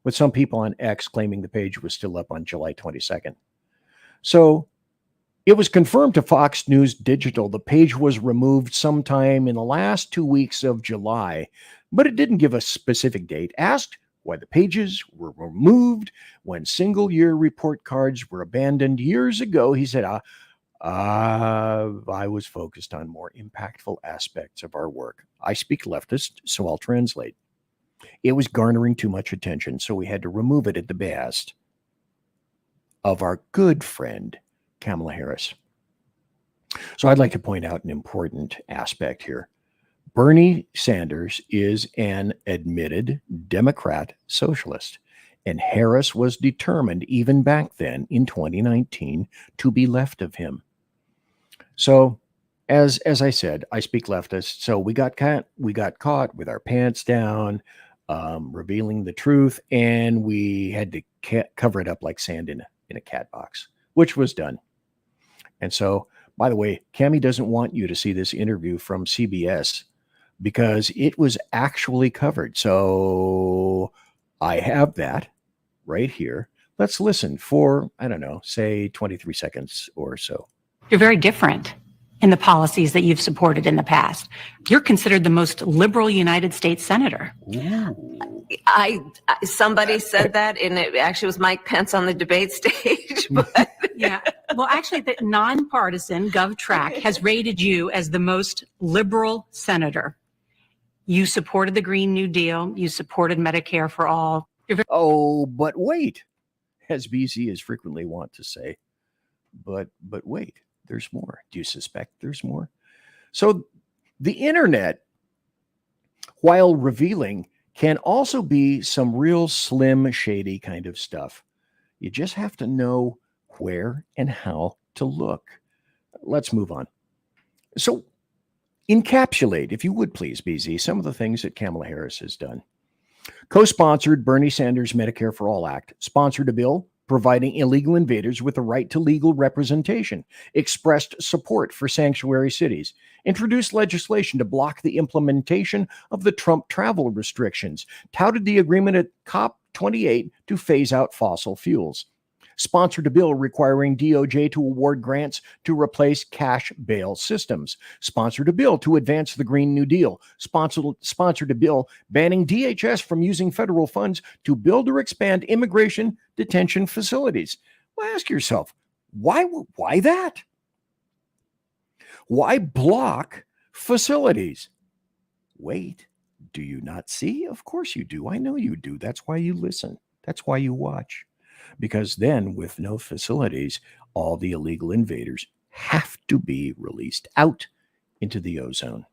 with some people on X claiming the page was still up on July 22nd. So it was confirmed to Fox News Digital the page was removed sometime in the last 2 weeks of July, but it didn't give a specific date. Asked why the pages were removed when single-year report cards were abandoned years ago, he said, I was focused on more impactful aspects of our work. I speak leftist, so I'll translate. It was garnering too much attention, so we had to remove it at the behest of our good friend, Kamala Harris. So I'd like to point out an important aspect here. Bernie Sanders is an admitted Democrat socialist, and Harris was determined even back then in 2019 to be left of him. So as I said, I speak leftist, so we got caught with our pants down, revealing the truth, and we had to cover it up like sand in a cat box, which was done. And so, by the way, Cammie doesn't want you to see this interview from CBS because it was actually covered. So I have that right here. Let's listen for, I don't know, say 23 seconds or so. You're very different in the policies that you've supported in the past. You're considered the most liberal United States senator. Somebody said that, and it actually was Mike Pence on the debate stage. But Yeah. Well, actually, the nonpartisan GovTrack has rated you as the most liberal senator. You supported the Green New Deal. You supported Medicare for all. Oh, but wait, as BZ is frequently wont to say, but wait, there's more. Do you suspect there's more? So the internet, while revealing, can also be some real slim, shady kind of stuff. You just have to know where and how to look. Let's move on. So encapsulate, if you would please, BZ, some of the things that Kamala Harris has done. Co-sponsored Bernie Sanders' Medicare for All Act, sponsored a bill providing illegal invaders with the right to legal representation, expressed support for sanctuary cities, introduced legislation to block the implementation of the Trump travel restrictions, touted the agreement at COP28 to phase out fossil fuels, sponsored a bill requiring DOJ to award grants to replace cash bail systems, sponsored a bill to advance the Green New Deal, sponsored a bill banning DHS from using federal funds to build or expand immigration detention facilities. Well, ask yourself, why that? Why block facilities? Wait, do you not see? Of course you do. I know you do. That's why you listen. That's why you watch. Because then, with no facilities, all the illegal invaders have to be released out into the ozone.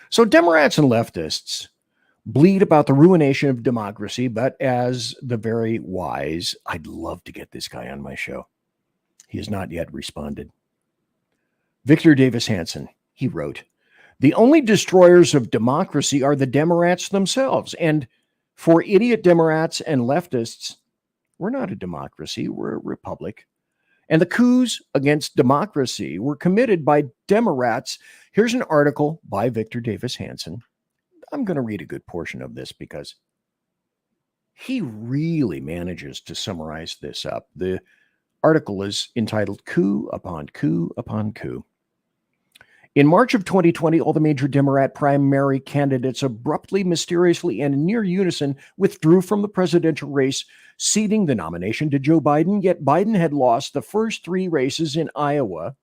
So Democrats and leftists bleed about the ruination of democracy, but as the very wise, I'd love to get this guy on my show. He has not yet responded. Victor Davis Hanson, he wrote, "The only destroyers of democracy are the Democrats themselves. And for idiot Democrats and leftists, we're not a democracy, we're a republic. And the coups against democracy were committed by Democrats." Here's an article by Victor Davis Hanson. I'm going to read a good portion of this because he really manages to summarize this up. The article is entitled "Coup Upon Coup Upon Coup." In March of 2020, all the major Democrat primary candidates abruptly, mysteriously, and in near unison withdrew from the presidential race, ceding the nomination to Joe Biden. Yet Biden had lost the first three races in Iowa,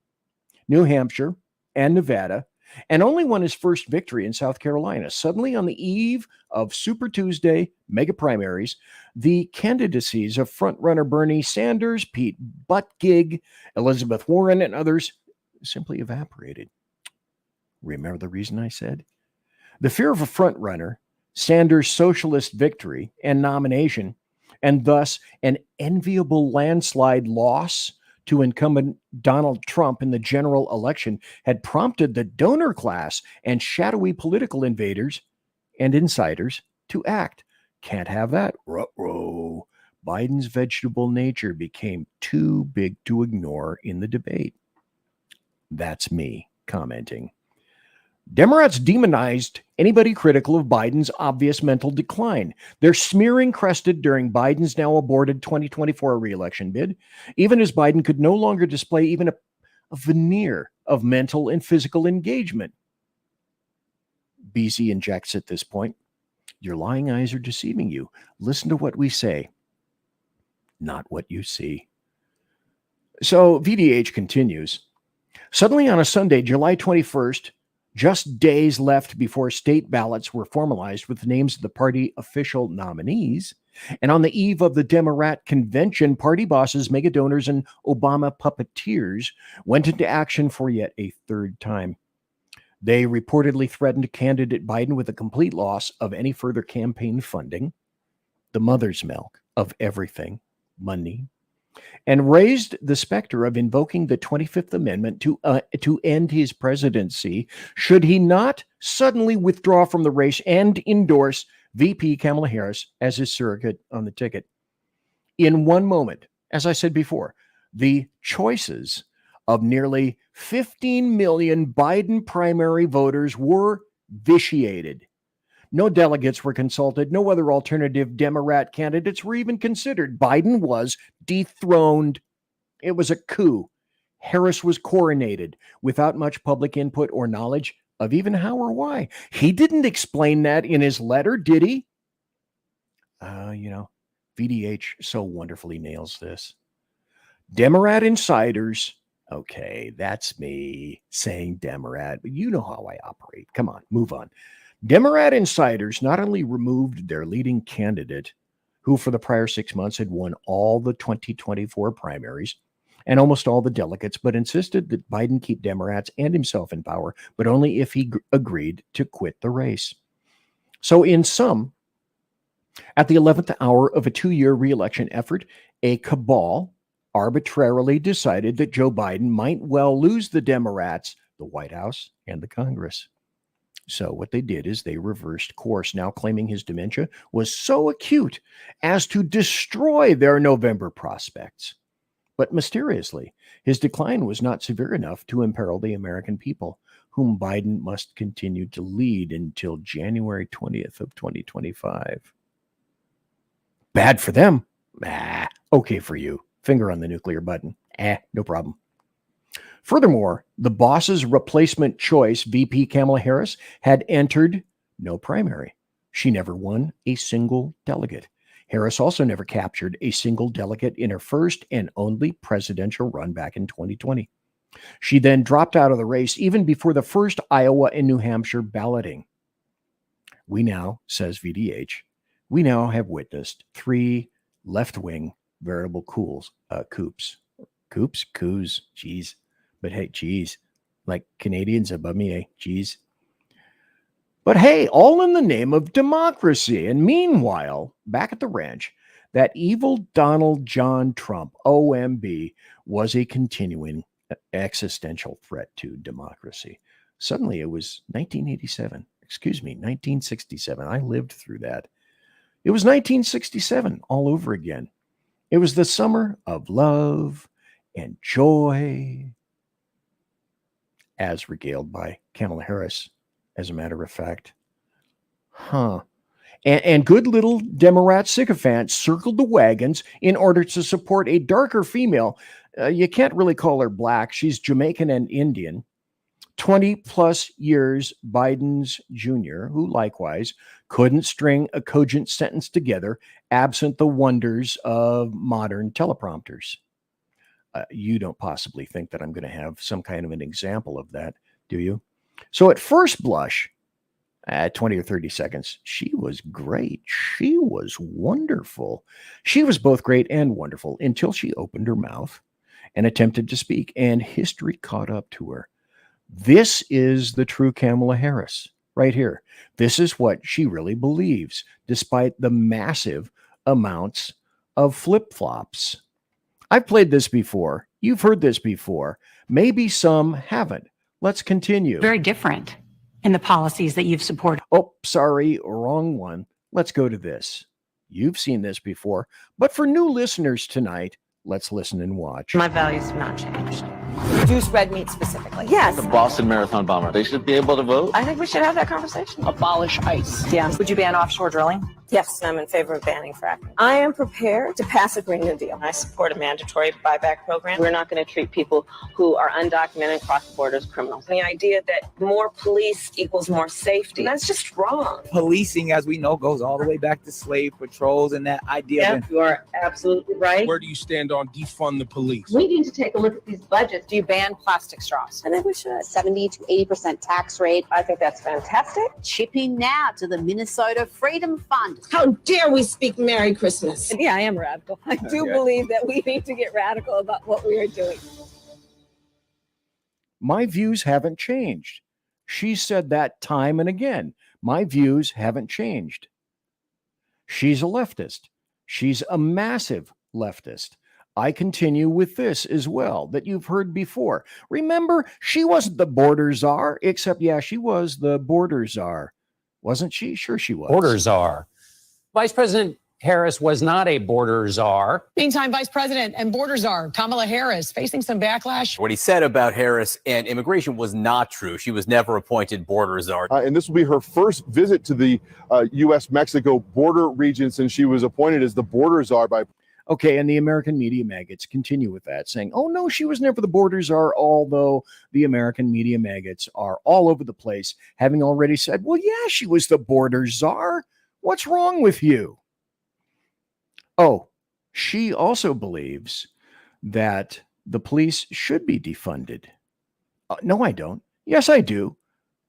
New Hampshire, and Nevada, and only won his first victory in South Carolina. Suddenly, on the eve of Super Tuesday mega primaries, the candidacies of frontrunner Bernie Sanders, Pete Buttigieg, Elizabeth Warren, and others simply evaporated. Remember the reason I said? The fear of a frontrunner, Sanders' socialist victory and nomination, and thus an enviable landslide loss to incumbent Donald Trump in the general election, had prompted the donor class and shadowy political invaders and insiders to act. Can't have that. Ruh-roh. Biden's vegetable nature became too big to ignore in the debate. That's me commenting. Democrats demonized anybody critical of Biden's obvious mental decline. They're smearing crested during Biden's now aborted 2024 reelection bid, even as Biden could no longer display even a veneer of mental and physical engagement. BZ injects at this point, your lying eyes are deceiving you. Listen to what we say, not what you see. So VDH continues. Suddenly on a Sunday, July 21st, just days left before state ballots were formalized with the names of the party official nominees, and on the eve of the Democrat convention, party bosses, mega donors, and Obama puppeteers went into action for yet a third time. They reportedly threatened candidate Biden with a complete loss of any further campaign funding, the mother's milk of everything, money, and raised the specter of invoking the 25th Amendment to end his presidency should he not suddenly withdraw from the race and endorse VP Kamala Harris as his surrogate on the ticket. In one moment, as I said before, the choices of nearly 15 million Biden primary voters were vitiated. No delegates were consulted. No other alternative Democrat candidates were even considered. Biden was dethroned. It was a coup. Harris was coronated without much public input or knowledge of even how or why. He didn't explain that in his letter, did he? VDH so wonderfully nails this. Democrat insiders. Okay, that's me saying Democrat, but you know how I operate. Come on, move on. Democrat insiders not only removed their leading candidate, who for the prior 6 months had won all the 2024 primaries and almost all the delegates, but insisted that Biden keep Democrats and himself in power, but only if he agreed to quit the race. So in sum, at the 11th hour of a 2-year re-election effort, a cabal arbitrarily decided that Joe Biden might well lose the Democrats, the White House, and the Congress. So what they did is they reversed course, now claiming his dementia was so acute as to destroy their November prospects. But mysteriously, his decline was not severe enough to imperil the American people, whom Biden must continue to lead until January 20th of 2025. Bad for them. Okay for you. Finger on the nuclear button. No problem. Furthermore, the boss's replacement choice, VP Kamala Harris, had entered no primary. She never won a single delegate. Harris also never captured a single delegate in her first and only presidential run back in 2020. She then dropped out of the race even before the first Iowa and New Hampshire balloting. We now, says VDH, we now have witnessed 3 left-wing veritable coups. Coups? Geez. But hey, geez, like Canadians above me, eh? Geez. But hey, all in the name of democracy. And meanwhile, back at the ranch, that evil Donald John Trump, OMB, was a continuing existential threat to democracy. Suddenly it was 1967. I lived through that. It was 1967 all over again. It was the summer of love and joy, as regaled by Kamala Harris, as a matter of fact. And good little Democrat sycophants circled the wagons in order to support a darker female. You can't really call her black. She's Jamaican and Indian. 20 plus years Biden's junior, who likewise couldn't string a cogent sentence together absent the wonders of modern teleprompters. You don't possibly think that I'm going to have some kind of an example of that, do you? So at first blush, at 20 or 30 seconds, she was great. She was wonderful. She was both great and wonderful until she opened her mouth and attempted to speak, and history caught up to her. This is the true Kamala Harris right here. This is what she really believes, despite the massive amounts of flip-flops. I've played this before. You've heard this before. Maybe some haven't. Let's continue. Very different in the policies that you've supported. Oh, sorry, wrong one. let's go to this. You've seen this before, but for new listeners tonight, let's listen and watch. My values have not changed. Reduce red meat specifically. Yes. The Boston Marathon bomber, they should be able to vote. I think we should have that conversation. Abolish ICE. Yeah. Would you ban offshore drilling? Yes, I'm in favor of banning fracking. I am prepared to pass a Green New Deal. I support a mandatory buyback program. We're not going to treat people who are undocumented cross the border as criminals. The idea that more police equals more safety, that's just wrong. Policing, as we know, goes all the way back to slave patrols and that idea. Yeah, you are absolutely right. Where do you stand on defund the police? We need to take a look at these budgets. Do you ban plastic straws? I think we should. 70 to 80% tax rate. I think that's fantastic. Chipping now to the Minnesota Freedom Fund. How dare we speak Merry Christmas? Yeah, I am radical. I do Okay. believe that we need to get radical about what we are doing. My views haven't changed. She said that time and again. My views haven't changed. She's a leftist. She's a massive leftist. I continue with this as well that you've heard before. Remember, she wasn't the border czar, except, yeah, she was the border czar. Wasn't she? Sure she was. Border czar. Vice President Harris was not a border czar. Meantime, Vice President and border czar Kamala Harris facing some backlash. What he said about Harris and immigration was not true. She was never appointed border czar. And this will be her first visit to the U.S.-Mexico border region since she was appointed as the border czar by... Okay, and the American media maggots continue with that, saying, oh, no, she was never the border czar, although the American media maggots are all over the place, having already said, well, yeah, she was the border czar. What's wrong with you? Oh, she also believes that the police should be defunded. No, I don't. Yes, I do.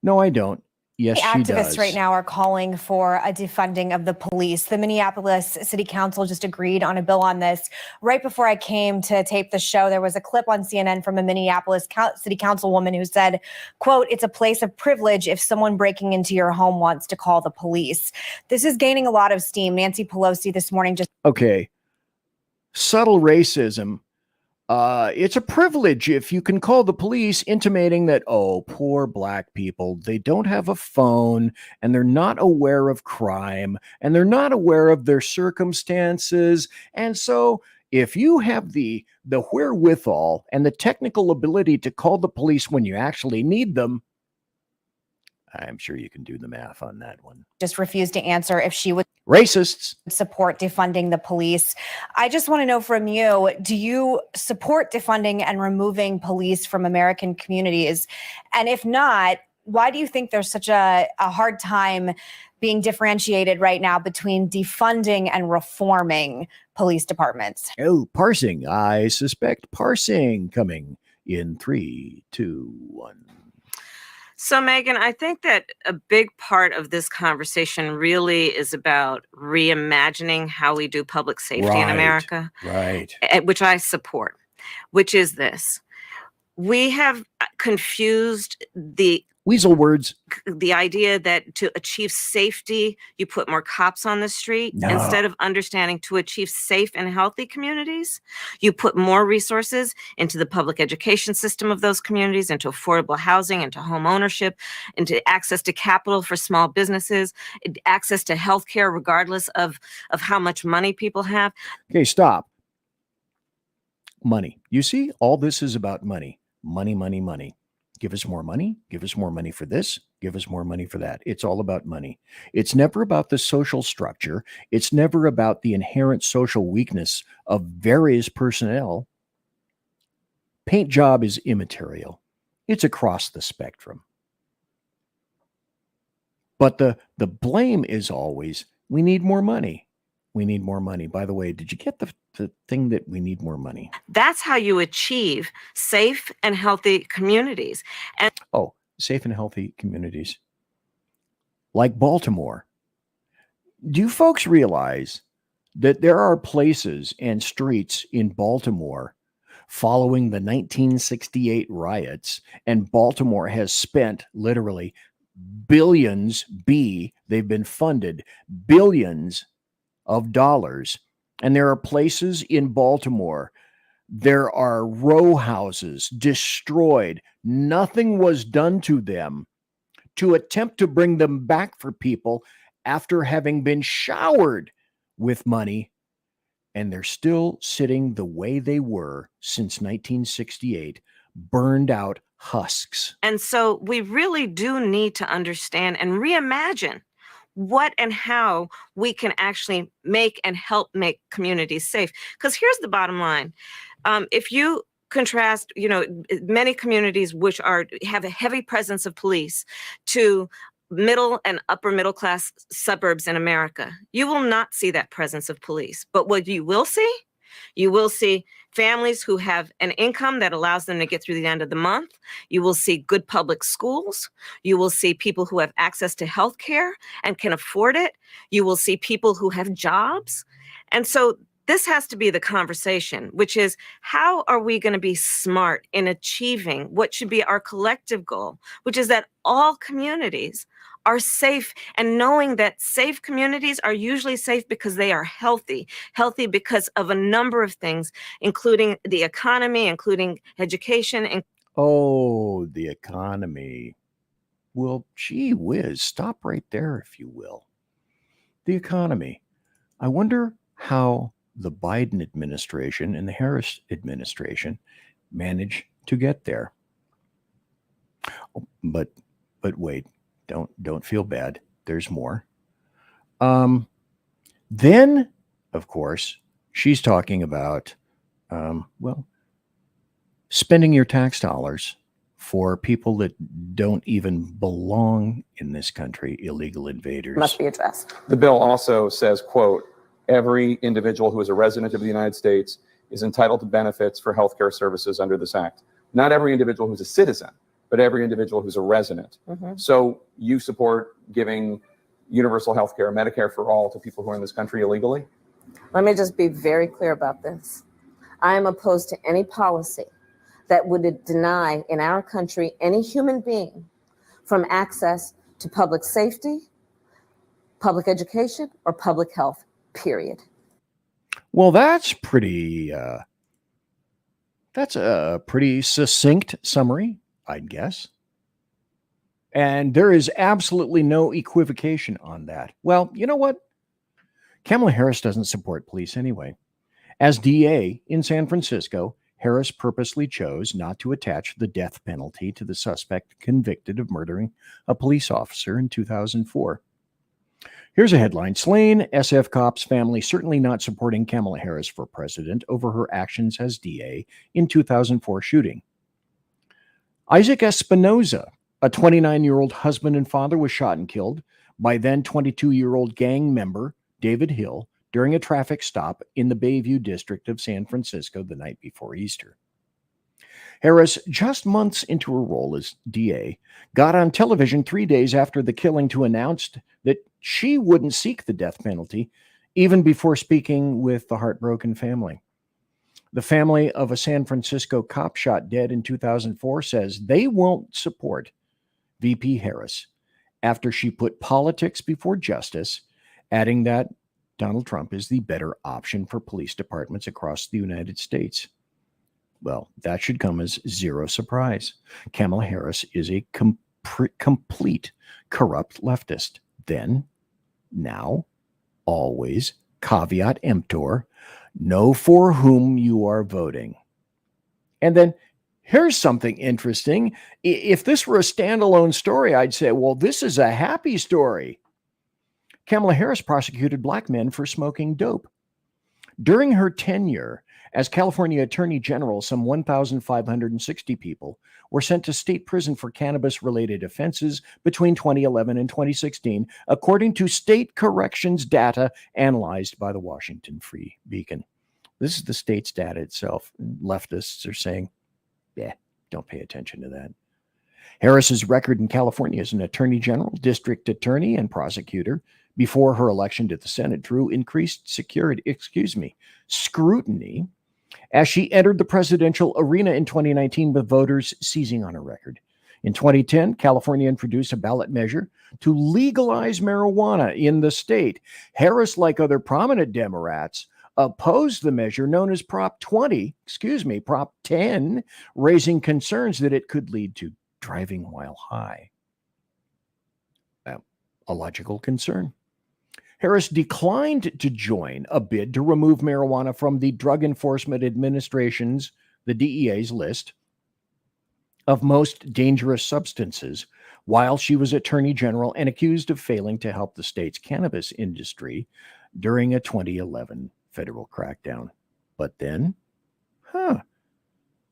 No, I don't. Yes, she does. Activists right now are calling for a defunding of the police. The Minneapolis City Council just agreed on a bill on this. Right before I came to tape the show, there was a clip on CNN from a Minneapolis City Councilwoman who said, quote, it's a place of privilege if someone breaking into your home wants to call the police. This is gaining a lot of steam. Nancy Pelosi this morning just... Okay. Subtle racism. It's a privilege if you can call the police, intimating that, oh, poor black people, they don't have a phone and they're not aware of crime and they're not aware of their circumstances. And so if you have the wherewithal and the technical ability to call the police when you actually need them, I'm sure you can do the math on that one. just refused to answer if she would racists support defunding the police. I just want to know from you, do you support defunding and removing police from American communities? And if not, why do you think there's such a hard time being differentiated right now between defunding and reforming police departments? Oh, parsing. I suspect parsing coming in 3, 2, 1. So, Megan, I think that a big part of this conversation really is about reimagining how we do public safety in America. Right. Which I support, which is this. We have confused the weasel words, the idea that to achieve safety, you put more cops on the street. No. Instead of understanding to achieve safe and healthy communities, you put more resources into the public education system of those communities, into affordable housing, into home ownership, into access to capital for small businesses, access to healthcare, regardless of how much money people have. Okay, stop. Money. You see, all this is about money. Money, money, money. Give us more money. Give us more money for this. Give us more money for that. It's all about money. It's never about the social structure. It's never about the inherent social weakness of various personnel. Paint job is immaterial. It's across the spectrum. But the blame is always, we need more money. We need more money. By the way, did you get the thing that we need more money? That's how you achieve safe and healthy communities. And safe and healthy communities. Like Baltimore. Do you folks realize that there are places and streets in Baltimore following the 1968 riots, and Baltimore has spent literally billions, they've been funded billions of dollars. And there are places in Baltimore, there are row houses destroyed. Nothing was done to them to attempt to bring them back for people after having been showered with money, and they're still sitting the way they were since 1968, burned out husks. And so we really do need to understand and reimagine what and how we can actually make and help make communities safe. Because here's the bottom line. If you contrast, many communities which have a heavy presence of police to middle and upper middle class suburbs in America, you will not see that presence of police. But what you will see families who have an income that allows them to get through the end of the month. You will see good public schools. You will see people who have access to health care and can afford it. You will see people who have jobs. And so this has to be the conversation, which is how are we going to be smart in achieving what should be our collective goal, which is that all communities are safe, and knowing that safe communities are usually safe because they are healthy because of a number of things, including the economy, including education. And Oh, the economy. Well, gee whiz, stop right there, if you will. The economy. I wonder how the Biden administration and the Harris administration managed to get there. But wait, don't feel bad. There's more. Then, of course, she's talking about, spending your tax dollars for people that don't even belong in this country, illegal invaders. Must be addressed. The bill also says, quote, every individual who is a resident of the United States is entitled to benefits for healthcare services under this act. Not every individual who's a citizen, but every individual who's a resident. So you support giving universal health care, Medicare for all, to people who are in this country illegally? let me just be very clear about this. I am opposed to any policy that would deny in our country any human being from access to public safety, public education, or public health, period. Well, that's a pretty succinct summary, I'd guess. And there is absolutely no equivocation on that. Well, you know what? Kamala Harris doesn't support police anyway. As DA in San Francisco, Harris purposely chose not to attach the death penalty to the suspect convicted of murdering a police officer in 2004. Here's a headline: slain SF cop's family certainly not supporting Kamala Harris for president over her actions as DA in 2004 shooting. Isaac Espinoza, a 29-year-old husband and father, was shot and killed by then 22-year-old gang member David Hill during a traffic stop in the Bayview district of San Francisco the night before Easter. Harris, just months into her role as DA, got on television 3 days after the killing to announce that she wouldn't seek the death penalty, even before speaking with the heartbroken family. The family of a San Francisco cop shot dead in 2004 says they won't support VP Harris after she put politics before justice, adding that Donald Trump is the better option for police departments across the United States. Well, that should come as zero surprise. Kamala Harris is a complete corrupt leftist. Then, now, always, caveat emptor, know for whom you are voting. And then, here's something interesting. If this were a standalone story, I'd say, well, this is a happy story. Kamala Harris prosecuted black men for smoking dope. During her tenure as California Attorney General, some 1,560 people were sent to state prison for cannabis-related offenses between 2011 and 2016, according to state corrections data analyzed by the Washington Free Beacon. This is the state's data itself. Leftists are saying, yeah, don't pay attention to that. Harris's record in California as an attorney general, district attorney, and prosecutor before her election to the Senate drew increased scrutiny as she entered the presidential arena in 2019 with voters seizing on her record. In 2010, California introduced a ballot measure to legalize marijuana in the state. Harris, like other prominent Democrats, opposed the measure known as Prop 10, raising concerns that it could lead to driving while high. A logical concern. Harris declined to join a bid to remove marijuana from the Drug Enforcement Administration's, the DEA's, list of most dangerous substances while she was Attorney General and accused of failing to help the state's cannabis industry during a 2011 federal crackdown. But then,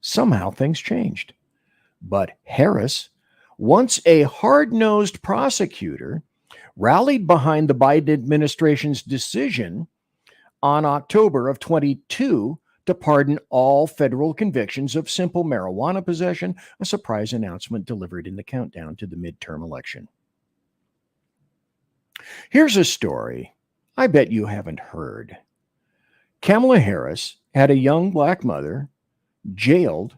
somehow things changed. But Harris, once a hard-nosed prosecutor, rallied behind the Biden administration's decision on October of 22 to pardon all federal convictions of simple marijuana possession, a surprise announcement delivered in the countdown to the midterm election. Here's a story I bet you haven't heard. Kamala Harris had a young black mother jailed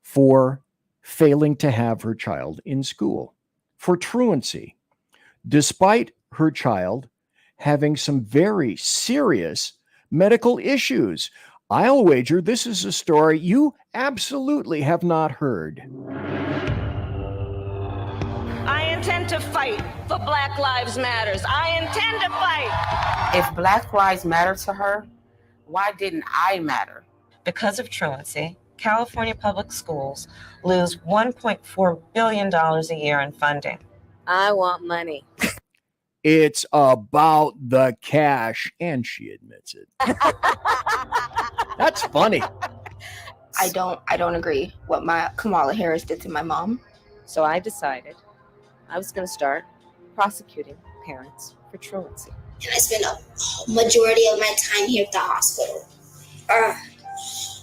for failing to have her child in school, for truancy, despite her child having some very serious medical issues. I'll wager this is a story you absolutely have not heard. I intend to fight for Black Lives Matters. I intend to fight. If Black Lives matter to her, why didn't I matter? Because of truancy, California public schools lose $1.4 billion a year in funding. I want money. It's about the cash, and she admits it. That's funny. I don't agree what Kamala Harris did to my mom. So I decided I was going to start prosecuting parents for truancy. And I spent a majority of my time here at the hospital.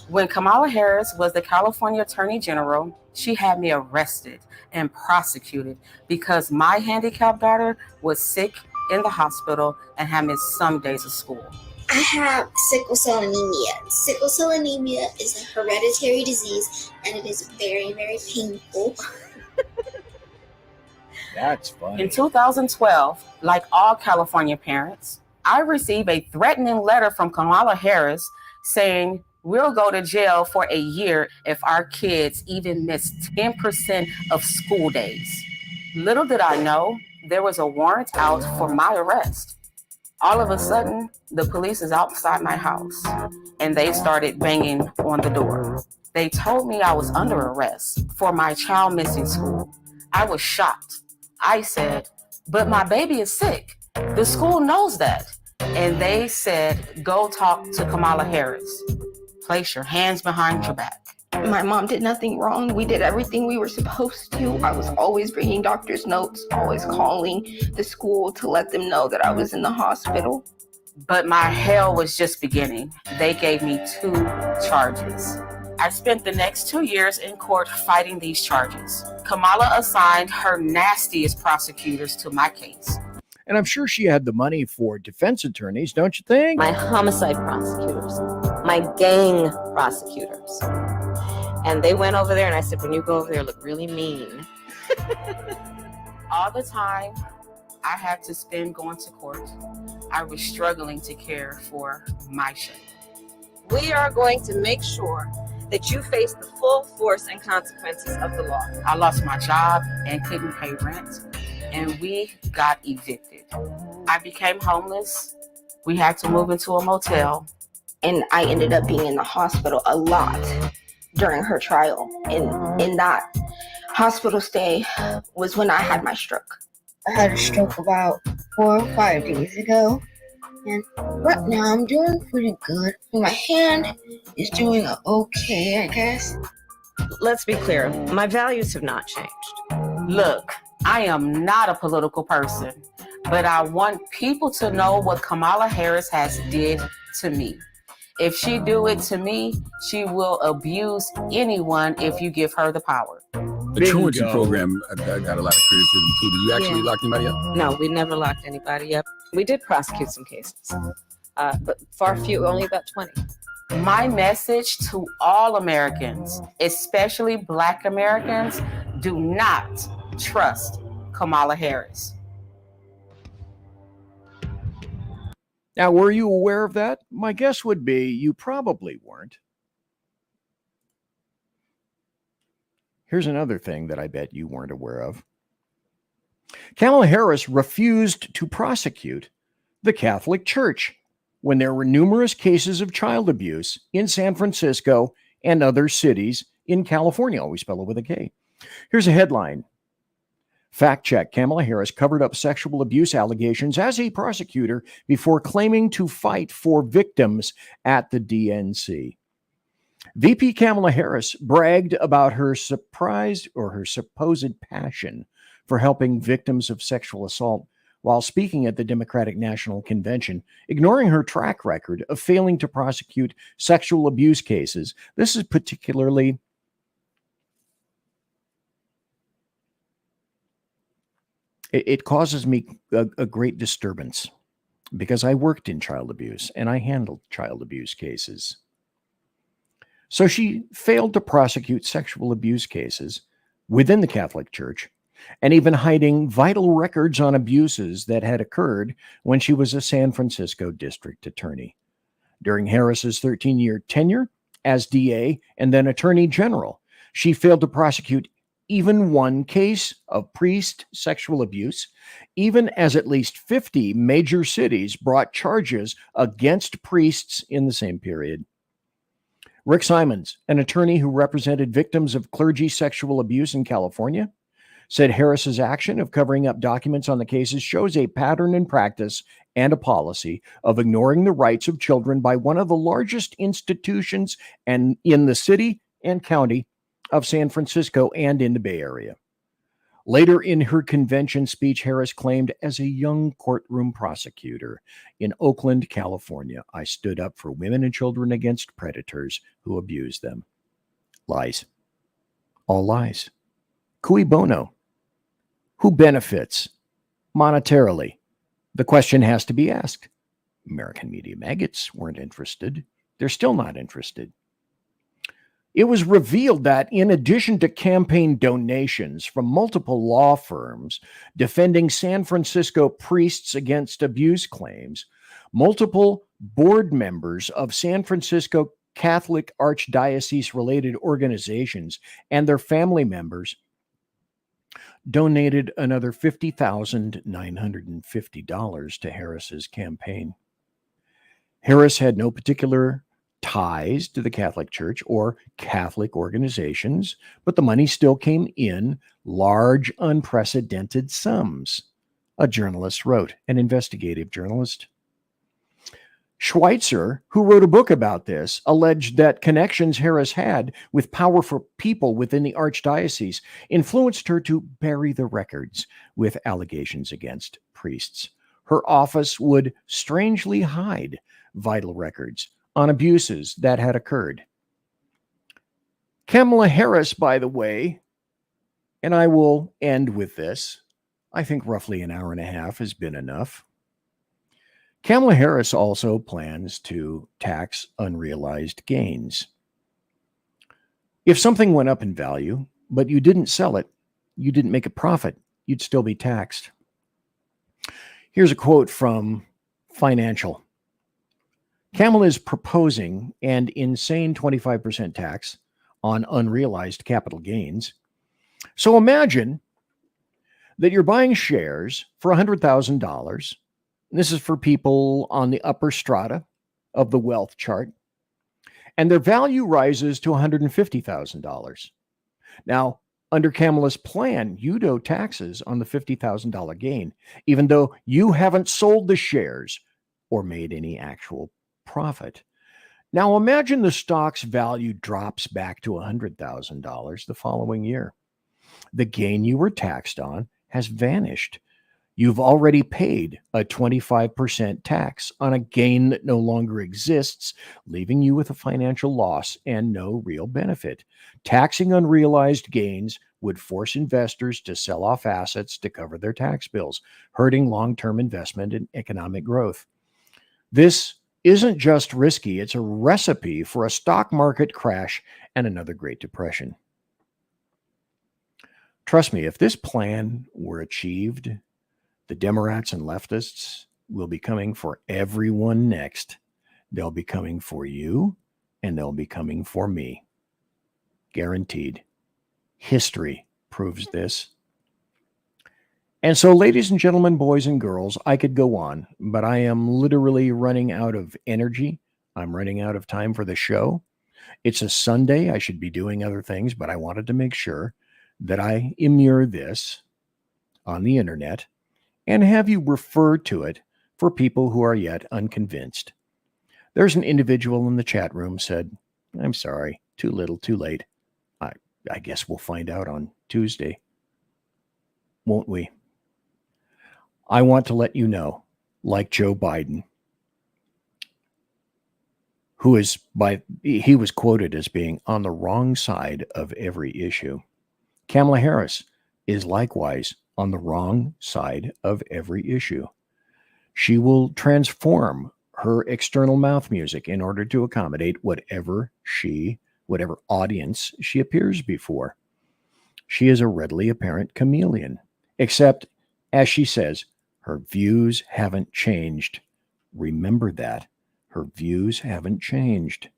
When Kamala Harris was the California Attorney General, she had me arrested and prosecuted because my handicapped daughter was sick in the hospital and had missed some days of school. I have sickle cell anemia. Sickle cell anemia is a hereditary disease, and it is very, very painful. That's funny. In 2012, like all California parents, I received a threatening letter from Kamala Harris saying, we'll go to jail for a year if our kids even miss 10% of school days. Little did I know, there was a warrant out for my arrest. All of a sudden, the police is outside my house and they started banging on the door. They told me I was under arrest for my child missing school. I was shocked. I said, but my baby is sick. The school knows that. And they said, go talk to Kamala Harris. Place your hands behind your back. My mom did nothing wrong. We did everything we were supposed to. I was always bringing doctor's notes, always calling the school to let them know that I was in the hospital. But my hell was just beginning. They gave me 2 charges. I spent the next 2 years in court fighting these charges. Kamala assigned her nastiest prosecutors to my case. And I'm sure she had the money for defense attorneys, don't you think? My homicide prosecutors, my gang prosecutors. And they went over there and I said, when you go over there, look really mean. All the time I had to spend going to court, I was struggling to care for my shame. We are going to make sure that you face the full force and consequences of the law. I lost my job and couldn't pay rent, and we got evicted. I became homeless. We had to move into a motel. And I ended up being in the hospital a lot during her trial. And in that hospital stay was when I had my stroke. I had a stroke about 4 or 5 days ago. And right now I'm doing pretty good. My hand is doing okay, I guess. Let's be clear, my values have not changed. Look, I am not a political person, but I want people to know what Kamala Harris has did to me. If she do it to me, she will abuse anyone if you give her the power. The truancy program got a lot of criticism too. Did you actually lock anybody up? No, we never locked anybody up. We did prosecute some cases, but far few, only about 20. My message to all Americans, especially Black Americans, do not trust Kamala Harris. Now, were you aware of that? My guess would be you probably weren't. Here's another thing that I bet you weren't aware of. Kamala Harris refused to prosecute the Catholic Church when there were numerous cases of child abuse in San Francisco and other cities in California. Always spell it with a K. Here's a headline. Fact check. Kamala Harris covered up sexual abuse allegations as a prosecutor before claiming to fight for victims at the DNC. VP Kamala Harris bragged about her supposed passion for helping victims of sexual assault while speaking at the Democratic National Convention, ignoring her track record of failing to prosecute sexual abuse cases. This is particularly it causes me a great disturbance because I worked in child abuse and I handled child abuse cases. So she failed to prosecute sexual abuse cases within the Catholic Church and even hiding vital records on abuses that had occurred when she was a San Francisco district attorney. During Harris's 13-year tenure as DA and then Attorney General, she failed to prosecute even one case of priest sexual abuse, even as at least 50 major cities brought charges against priests in the same period. Rick Simons, an attorney who represented victims of clergy sexual abuse in California, said Harris's action of covering up documents on the cases shows a pattern in practice and a policy of ignoring the rights of children by one of the largest institutions and in the city and county of San Francisco and in the Bay Area. Later in her convention speech, Harris claimed, as a young courtroom prosecutor in Oakland, California, I stood up for women and children against predators who abused them. Lies. All lies. Cui bono. Who benefits monetarily? The question has to be asked. American media maggots weren't interested. They're still not interested. It was revealed that in addition to campaign donations from multiple law firms defending San Francisco priests against abuse claims, multiple board members of San Francisco Catholic Archdiocese-related organizations and their family members donated another $50,950 to Harris's campaign. Harris had no particular ties to the Catholic Church or Catholic organizations, but the money still came in large, unprecedented sums, a journalist wrote, an investigative journalist. Schweitzer, who wrote a book about this, alleged that connections Harris had with powerful people within the archdiocese influenced her to bury the records with allegations against priests. Her office would strangely hide vital records on abuses that had occurred. Kamala Harris, by the way, and I will end with this, I think roughly an hour and a half has been enough. Kamala Harris also plans to tax unrealized gains. If something went up in value, but you didn't sell it, you didn't make a profit, you'd still be taxed. Here's a quote from Financial. Kamala is proposing an insane 25% tax on unrealized capital gains. So imagine that you're buying shares for $100,000. This is for people on the upper strata of the wealth chart. And their value rises to $150,000. Now, under Kamala's plan, you'd owe taxes on the $50,000 gain, even though you haven't sold the shares or made any actual profit. Now imagine the stock's value drops back to $100,000 the following year. The gain you were taxed on has vanished. You've already paid a 25% tax on a gain that no longer exists, leaving you with a financial loss and no real benefit. Taxing unrealized gains would force investors to sell off assets to cover their tax bills, hurting long-term investment and economic growth. This isn't just risky, it's a recipe for a stock market crash and another Great Depression. Trust me, if this plan were achieved, the Democrats and leftists will be coming for everyone next. They'll be coming for you, and they'll be coming for me. Guaranteed. History proves this. And so, ladies and gentlemen, boys and girls, I could go on, but I am literally running out of energy. I'm running out of time for the show. It's a Sunday. I should be doing other things, but I wanted to make sure that I immure this on the internet and have you refer to it for people who are yet unconvinced. There's an individual in the chat room said, I'm sorry, too little, too late. I guess we'll find out on Tuesday, won't we? I want to let you know, like Joe Biden, he was quoted as being on the wrong side of every issue. Kamala Harris is likewise on the wrong side of every issue. She will transform her external mouth music in order to accommodate whatever audience she appears before. She is a readily apparent chameleon, except, as she says, her views haven't changed. Remember that. Her views haven't changed.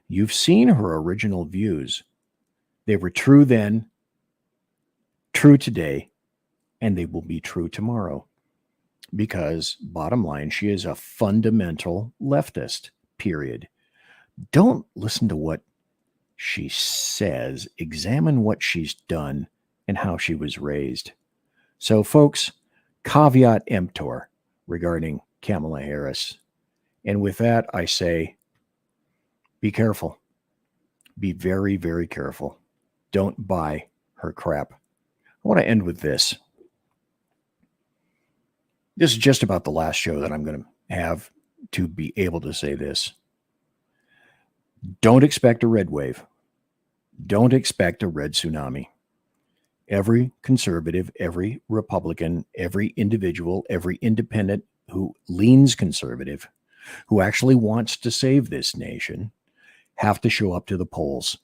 You've seen her original views. They were true then, true today, and they will be true tomorrow. Because, bottom line, she is a fundamental leftist, period. Don't listen to what she says. Examine what she's done and how she was raised. So, folks, caveat emptor regarding Kamala Harris. And with that, I say, be careful. Be very, very careful. Don't buy her crap. I want to end with this. This is just about the last show that I'm going to have to be able to say this. Don't expect a red wave. Don't expect a red tsunami. Every conservative, every Republican, every individual, every independent who leans conservative, who actually wants to save this nation, have to show up to the polls.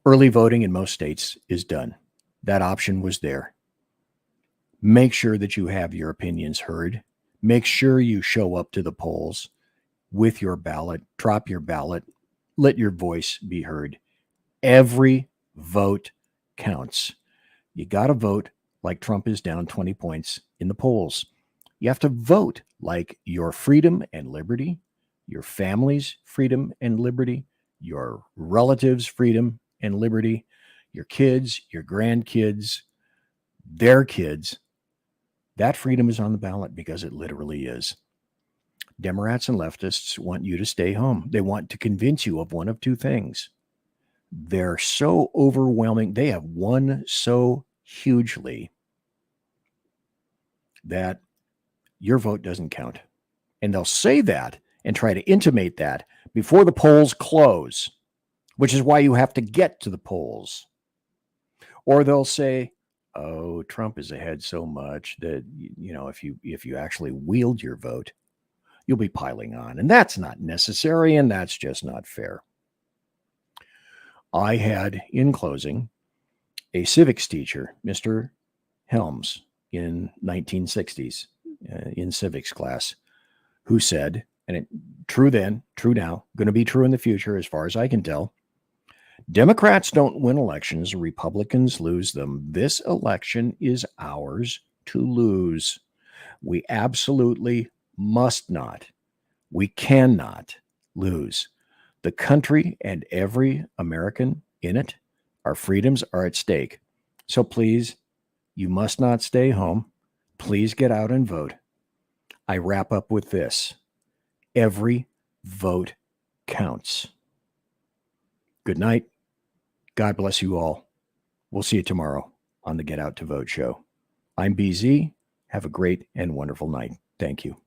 Early voting in most states is done. That option was there. Make sure that you have your opinions heard. Make sure you show up to the polls with your ballot. Drop your ballot. Let your voice be heard. Every vote counts. You got to vote like Trump is down 20 points in the polls. You have to vote like your freedom and liberty, your family's freedom and liberty, your relatives' freedom and liberty, your kids, your grandkids, their kids. That freedom is on the ballot because it literally is. Democrats and leftists want you to stay home. They want to convince you of one of two things. They're so overwhelming. They have won so hugely that your vote doesn't count. And they'll say that and try to intimate that before the polls close, which is why you have to get to the polls. Or they'll say, oh, Trump is ahead so much that, if you actually wield your vote, you'll be piling on. And that's not necessary, and that's just not fair. I had, in closing, a civics teacher, Mr. Helms, in 1960s, in civics class, who said, and it true then, true now, going to be true in the future as far as I can tell, Democrats don't win elections, Republicans lose them. This election is ours to lose. We absolutely must not, we cannot lose. The country and every American in it, our freedoms are at stake. So please, you must not stay home. Please get out and vote. I wrap up with this. Every vote counts. Good night. God bless you all. We'll see you tomorrow on the Get Out to Vote show. I'm BZ. Have a great and wonderful night. Thank you.